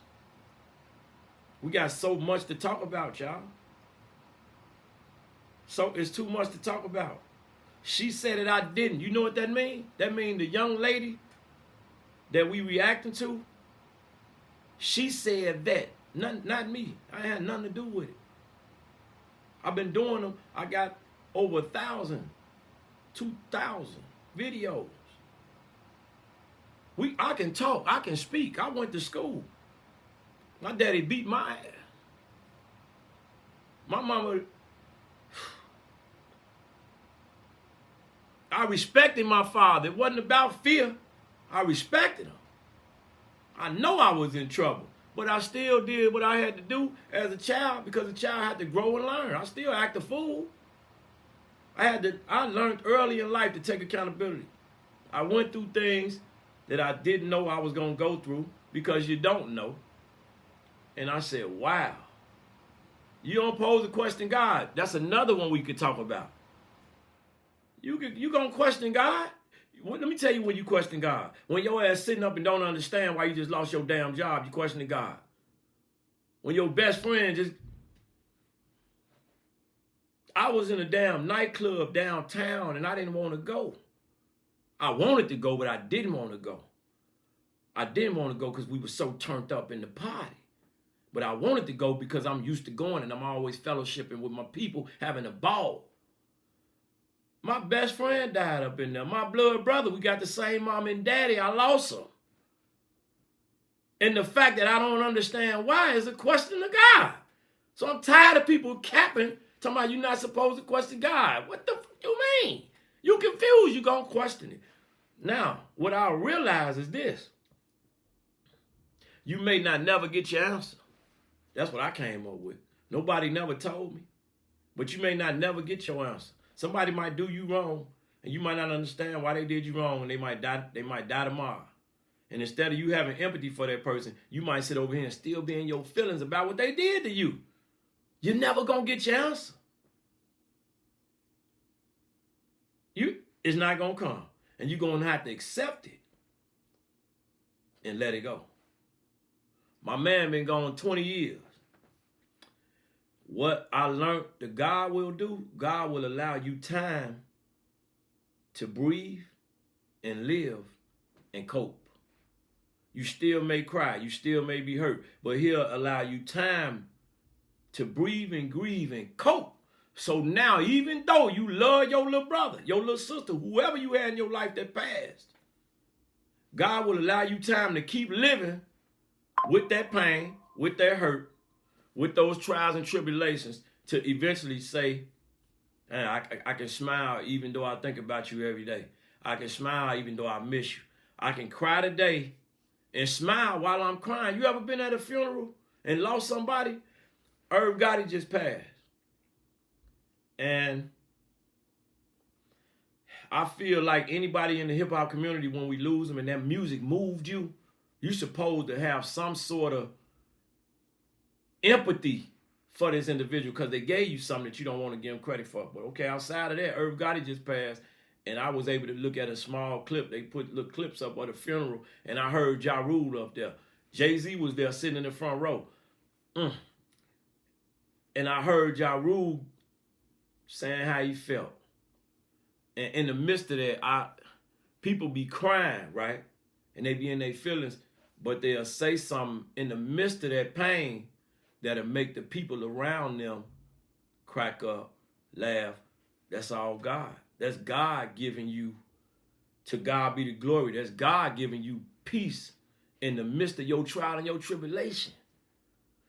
We got so much to talk about, y'all. So it's too much to talk about. She said it, I didn't. You know what that means? That means the young lady that we reacting to, she said that. Not me. I had nothing to do with it. I've been doing them. I got over 1,000, 2,000 videos. I can talk. I can speak. I went to school. My daddy beat my ass. My mama, I respected my father. It wasn't about fear. I respected him. I know I was in trouble, but I still did what I had to do as a child because a child had to grow and learn. I still act a fool. I learned early in life to take accountability. I went through things that I didn't know I was going to go through because you don't know. And I said, wow. You don't pose a question God. That's another one we could talk about. You going to question God? Let me tell you when you question God. When your ass sitting up and don't understand why you just lost your damn job, you questioning God. When your best friend just... I was in a damn nightclub downtown and I didn't want to go. I wanted to go, but I didn't want to go. I didn't want to go because we were so turned up in the party. But I wanted to go because I'm used to going and I'm always fellowshipping with my people, having a ball. My best friend died up in there. My blood brother, we got the same mom and daddy. I lost him. And the fact that I don't understand why is a question of God. So I'm tired of people capping, talking about you're not supposed to question God. What the fuck you mean? You confused, you're going to question it. Now, what I realize is this. You may not never get your answer. That's what I came up with. Nobody never told me. But you may not never get your answer. Somebody might do you wrong, and you might not understand why they did you wrong, and they might die tomorrow. And instead of you having empathy for that person, you might sit over here and still be in your feelings about what they did to you. You're never going to get your answer. It's not going to come. And you're going to have to accept it and let it go. My man been gone 20 years. What I learned that God will do, God will allow you time to breathe and live and cope. You still may cry, you still may be hurt, but he'll allow you time to breathe and grieve and cope. So now, even though you love your little brother, your little sister, whoever you had in your life that passed, God will allow you time to keep living with that pain, with that hurt, with those trials and tribulations, to eventually say, hey, I can smile even though I think about you every day. I can smile even though I miss you. I can cry today and smile while I'm crying. You ever been at a funeral and lost somebody? Irv Gotti just passed. And I feel like anybody in the hip-hop community, when we lose them and that music moved you, you're supposed to have some sort of empathy for this individual because they gave you something that you don't want to give them credit for. But okay, outside of that, Irv Gotti just passed, and I was able to look at a small clip. They put little clips up of the funeral, and I heard Ja Rule up there. Jay-Z was there sitting in the front row. And I heard Ja Rule saying how he felt. And in the midst of that, people be crying, right? And they be in their feelings, but they'll say something in the midst of that pain that'll make the people around them crack up, laugh. That's all God. That's God giving you, to God be the glory. That's God giving you peace in the midst of your trial and your tribulation.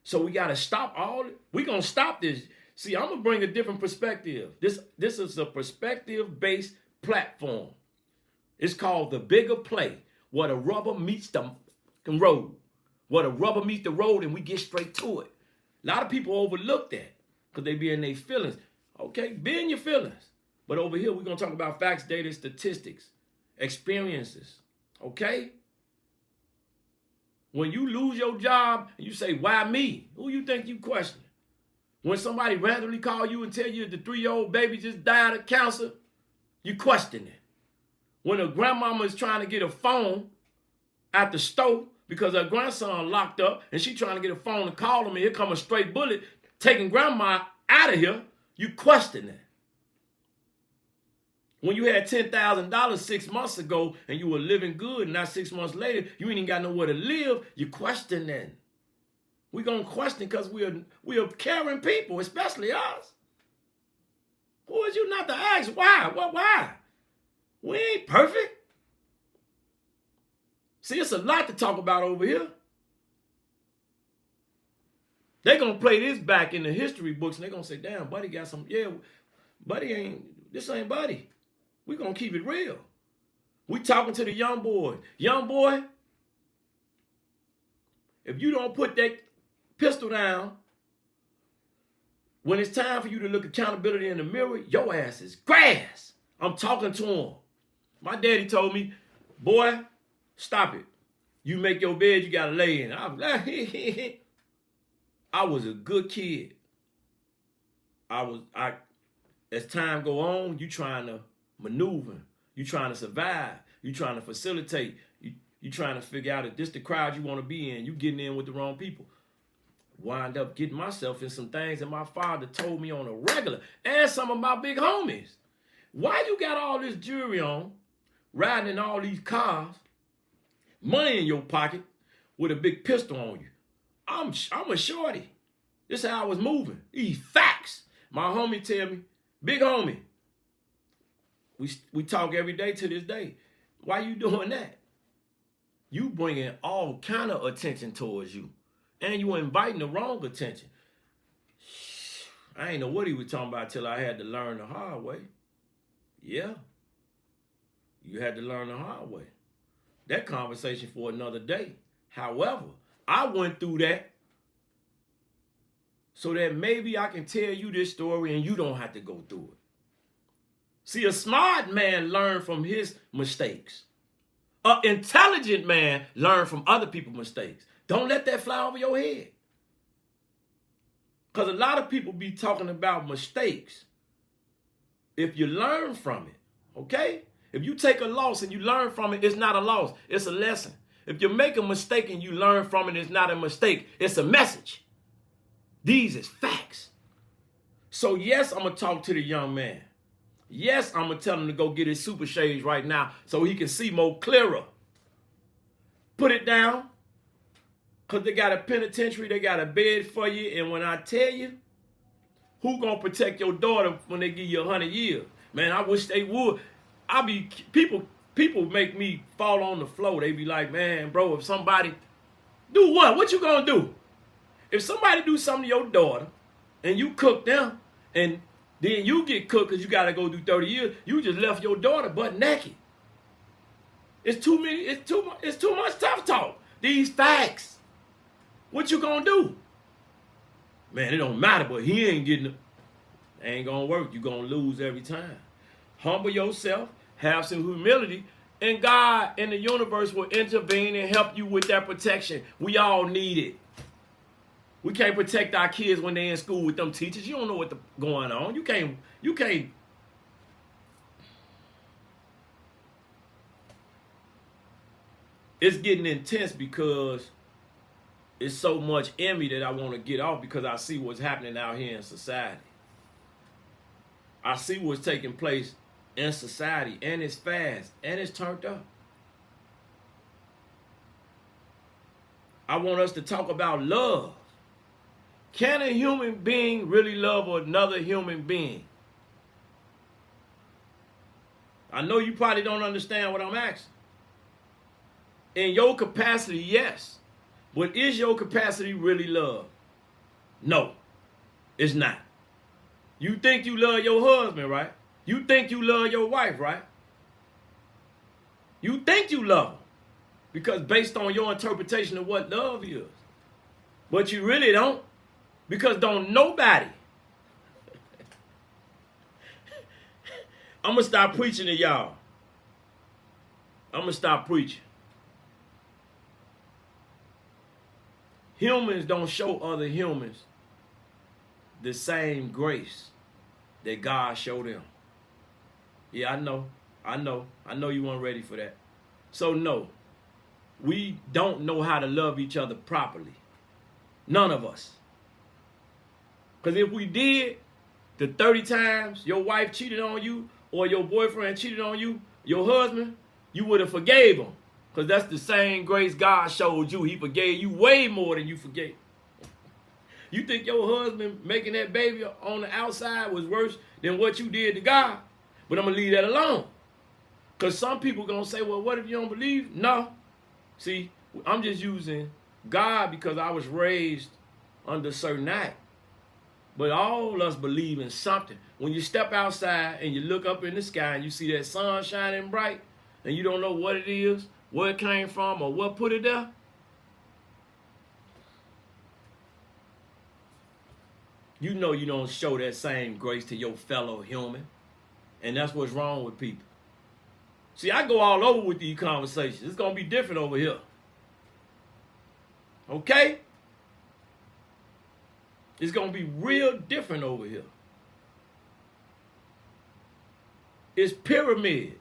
So we got to stop all it. We're going to stop this. See, I'm going to bring a different perspective. This is a perspective-based platform. It's called The Bigger Play, where the rubber meets the road. Where the rubber meets the road and we get straight to it. A lot of people overlook that because they be in their feelings. Okay, be in your feelings. But over here, we're going to talk about facts, data, statistics, experiences. Okay? When you lose your job and you say, why me? Who you think you questioning? When somebody randomly call you and tell you the 3-year-old baby just died of cancer, you question it. When a grandmama is trying to get a phone at the store because her grandson locked up and she trying to get a phone to call him and here come a straight bullet taking grandma out of here, you question it. When you had $10,000 6 months ago and you were living good and now 6 months later you ain't even got nowhere to live, you question that. We're going to question because we are caring people, especially us. Who is you not to ask why? Why? We ain't perfect. See, it's a lot to talk about over here. They're going to play this back in the history books and they're going to say, damn, Buddy got some, yeah, this ain't Buddy. We're going to keep it real. We talking to the young boy. Young boy, if you don't put that pistol down, when it's time for you to look accountability in the mirror, your ass is grass. I'm talking to him. My daddy told me, boy, stop it. You make your bed, you got to lay in. I was like, I was a good kid. As time go on, you trying to maneuver. You trying to survive. You trying to facilitate. You trying to figure out if this the crowd you want to be in. You getting in with the wrong people. Wind up getting myself in some things that my father told me on a regular. And some of my big homies. Why you got all this jewelry on, riding in all these cars, money in your pocket, with a big pistol on you? I'm a shorty. This is how I was moving. These facts. My homie tell me, big homie, we talk every day to this day. Why you doing that? You bringing all kind of attention towards you. And you inviting the wrong attention. I ain't know what he was talking about till I had to learn the hard way. Yeah. You had to learn the hard way. That conversation for another day. However, I went through that so that maybe I can tell you this story and you don't have to go through it. See, a smart man learns from his mistakes. An intelligent man learns from other people's mistakes. Don't let that fly over your head. Because a lot of people be talking about mistakes. If you learn from it, okay? If you take a loss and you learn from it, it's not a loss. It's a lesson. If you make a mistake and you learn from it, it's not a mistake. It's a message. These is facts. So yes, I'm going to talk to the young man. Yes, I'm going to tell him to go get his super shades right now so he can see more clearer. Put it down. Because they got a penitentiary, they got a bed for you. And when I tell you, who going to protect your daughter when they give you 100 years? Man, I wish they would. People make me fall on the floor. They be like, man, bro, if somebody, do what? What you going to do? If somebody do something to your daughter and you cook them and then you get cooked because you got to go do 30 years, you just left your daughter butt naked. It's too much tough talk. These facts. What you gonna do? Man, it don't matter, but he ain't getting it. Ain't gonna work. You gonna lose every time. Humble yourself, have some humility, and God in the universe will intervene and help you with that protection. We all need it. We can't protect our kids when they're in school with them teachers. You don't know what's going on. You can't. It's getting intense because it's so much in me that I want to get off because I see what's happening out here in society. I see what's taking place in society, and it's fast, and it's turned up. I want us to talk about love. Can a human being really love another human being? I know you probably don't understand what I'm asking. In your capacity, yes. But is your capacity really love? No, it's not. You think you love your husband, right? You think you love your wife, right? You think you love them because based on your interpretation of what love is. But you really don't because don't nobody. I'm going to stop preaching to y'all. I'm going to stop preaching. Humans don't show other humans the same grace that God showed them. Yeah, I know you weren't ready for that. So no, we don't know how to love each other properly. None of us. Because if we did, the 30 times your wife cheated on you or your boyfriend cheated on you, your husband, you would have forgave him. Because that's the same grace God showed you. He forgave you way more than you forgave. You think your husband making that baby on the outside was worse than what you did to God? But I'm going to leave that alone. Because some people going to say, well, what if you don't believe? No. See, I'm just using God because I was raised under a certain act. But all of us believe in something. When you step outside and you look up in the sky and you see that sun shining bright and you don't know what it is, where it came from, or what put it there, you know you don't show that same grace to your fellow human. And that's what's wrong with people. See, I go all over with these conversations. It's going to be different over here. Okay? It's going to be real different over here. It's pyramids.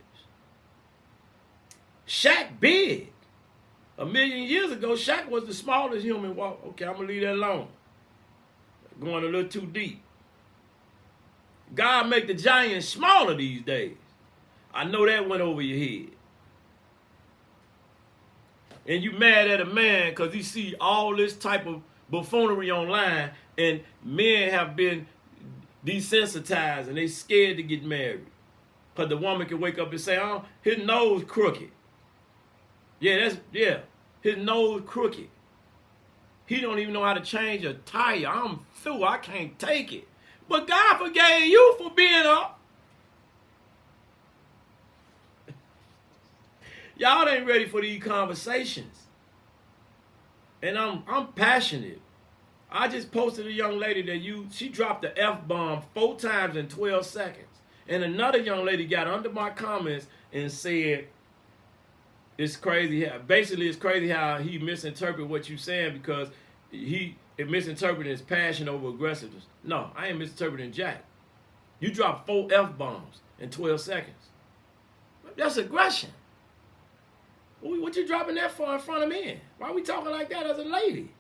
Shaq big. 1,000,000 years ago, Shaq was the smallest human walk. Okay, I'm going to leave that alone. Going a little too deep. God make the giants smaller these days. I know that went over your head. And you mad at a man because he see all this type of buffoonery online, and men have been desensitized and they scared to get married. Because the woman can wake up and say, oh, his nose crooked. Yeah, his nose crooked. He don't even know how to change a tire. I'm through. I can't take it. But God forgave you for being up. Y'all ain't ready for these conversations. And I'm passionate. I just posted a young lady that she dropped the F-bomb 4 times in 12 seconds. And another young lady got under my comments and said, it's crazy. Basically, it's crazy how he misinterpreted what you saying because he misinterpreted his passion over aggressiveness. No, I ain't misinterpreting jack. You dropped 4 F-bombs in 12 seconds. That's aggression. What you dropping that for in front of me? Why are we talking like that as a lady?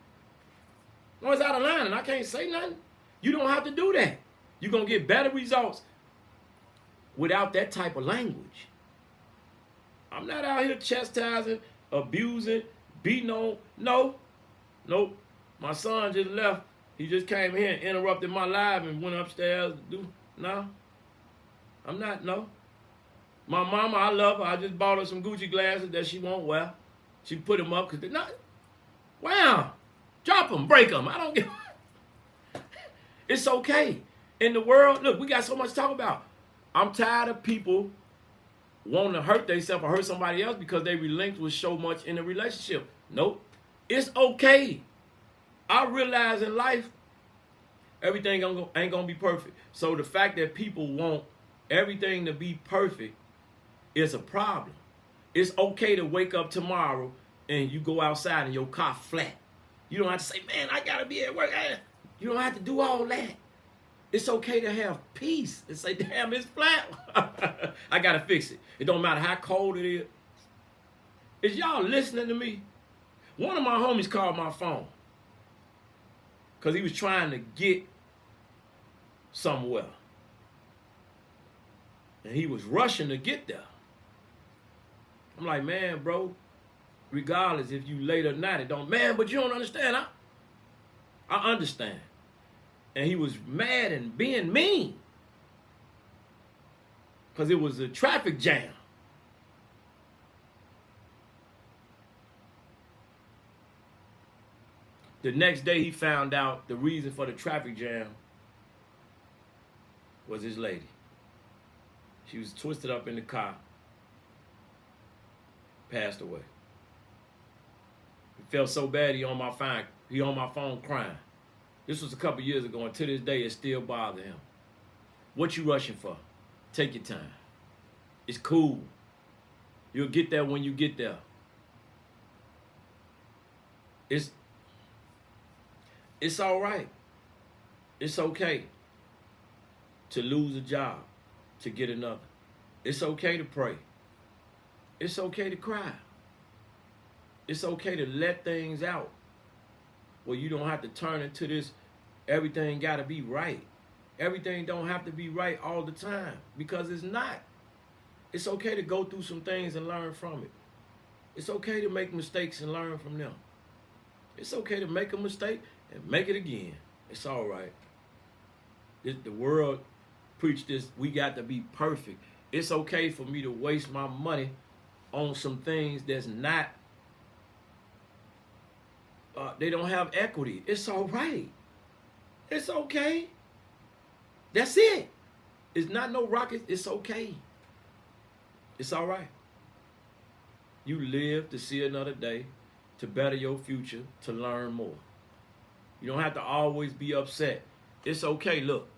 No, it's out of line and I can't say nothing. You don't have to do that. You're going to get better results without that type of language. I'm not out here chastising, abusing, beating on. No. Nope. My son just left. He just came here and interrupted my live and went upstairs to do. No. I'm not, no. My mama, I love her. I just bought her some Gucci glasses that she won't wear. She put them up because they're not. Wow. Drop them, break them. I don't give. It's okay. In the world, look, we got so much to talk about. I'm tired of people wanting to hurt themselves or hurt somebody else because they relinquish so much in a relationship. Nope. It's okay. I realize in life, everything ain't going to be perfect. So the fact that people want everything to be perfect is a problem. It's okay to wake up tomorrow and you go outside and your car flat. You don't have to say, man, I got to be at work. You don't have to do all that. It's okay to have peace and say, damn, it's flat. I got to fix it. It don't matter how cold it is. Is y'all listening to me? One of my homies called my phone because he was trying to get somewhere. And he was rushing to get there. I'm like, man, bro, regardless if you late or not, it don't, man, but you don't understand. I understand. And he was mad and being mean because it was a traffic jam. The next day he found out the reason for the traffic jam was his lady. She was twisted up in the car, passed away. He felt so bad he on my phone crying. This was a couple years ago, and to this day, it still bothers him. What you rushing for? Take your time. It's cool. You'll get there when you get there. It's all right. It's okay to lose a job, to get another. It's okay to pray. It's okay to cry. It's okay to let things out where you don't have to turn into this, everything got to be right. Everything don't have to be right all the time, because it's not. It's okay to go through some things and learn from it. It's okay to make mistakes and learn from them. It's okay to make a mistake and make it again. It's all right. The world preach this, we got to be perfect. It's okay for me to waste my money on some things that's not, they don't have equity. It's all right. It's okay. That's it. It's not no rocket. It's okay. It's all right. You live to see another day, to better your future, to learn more. You don't have to always be upset. It's okay. Look,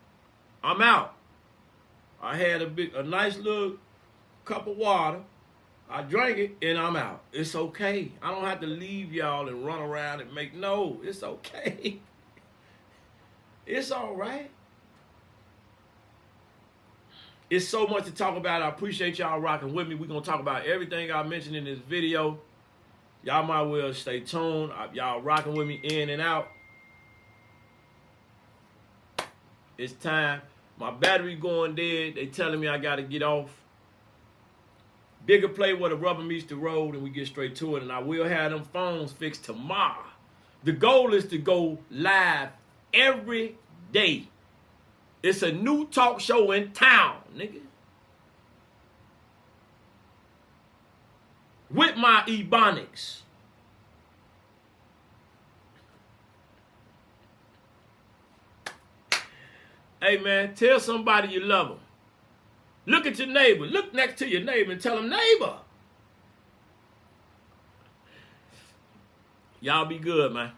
I'm out. I had a nice little cup of water. I drank it and I'm out. It's okay. I don't have to leave y'all and run around and make, no, it's okay. It's all right. It's so much to talk about. I appreciate y'all rocking with me. We're going to talk about everything I mentioned in this video. Y'all might well stay tuned. Y'all rocking with me in and out. It's time. My battery going dead. They telling me I got to get off. Bigger play where the rubber meets the road and we get straight to it. And I will have them phones fixed tomorrow. The goal is to go live every day. It's a new talk show in town, nigga. With my Ebonics. Hey, man, tell somebody you love them. Look at your neighbor. Look next to your neighbor and tell them, neighbor. Y'all be good, man.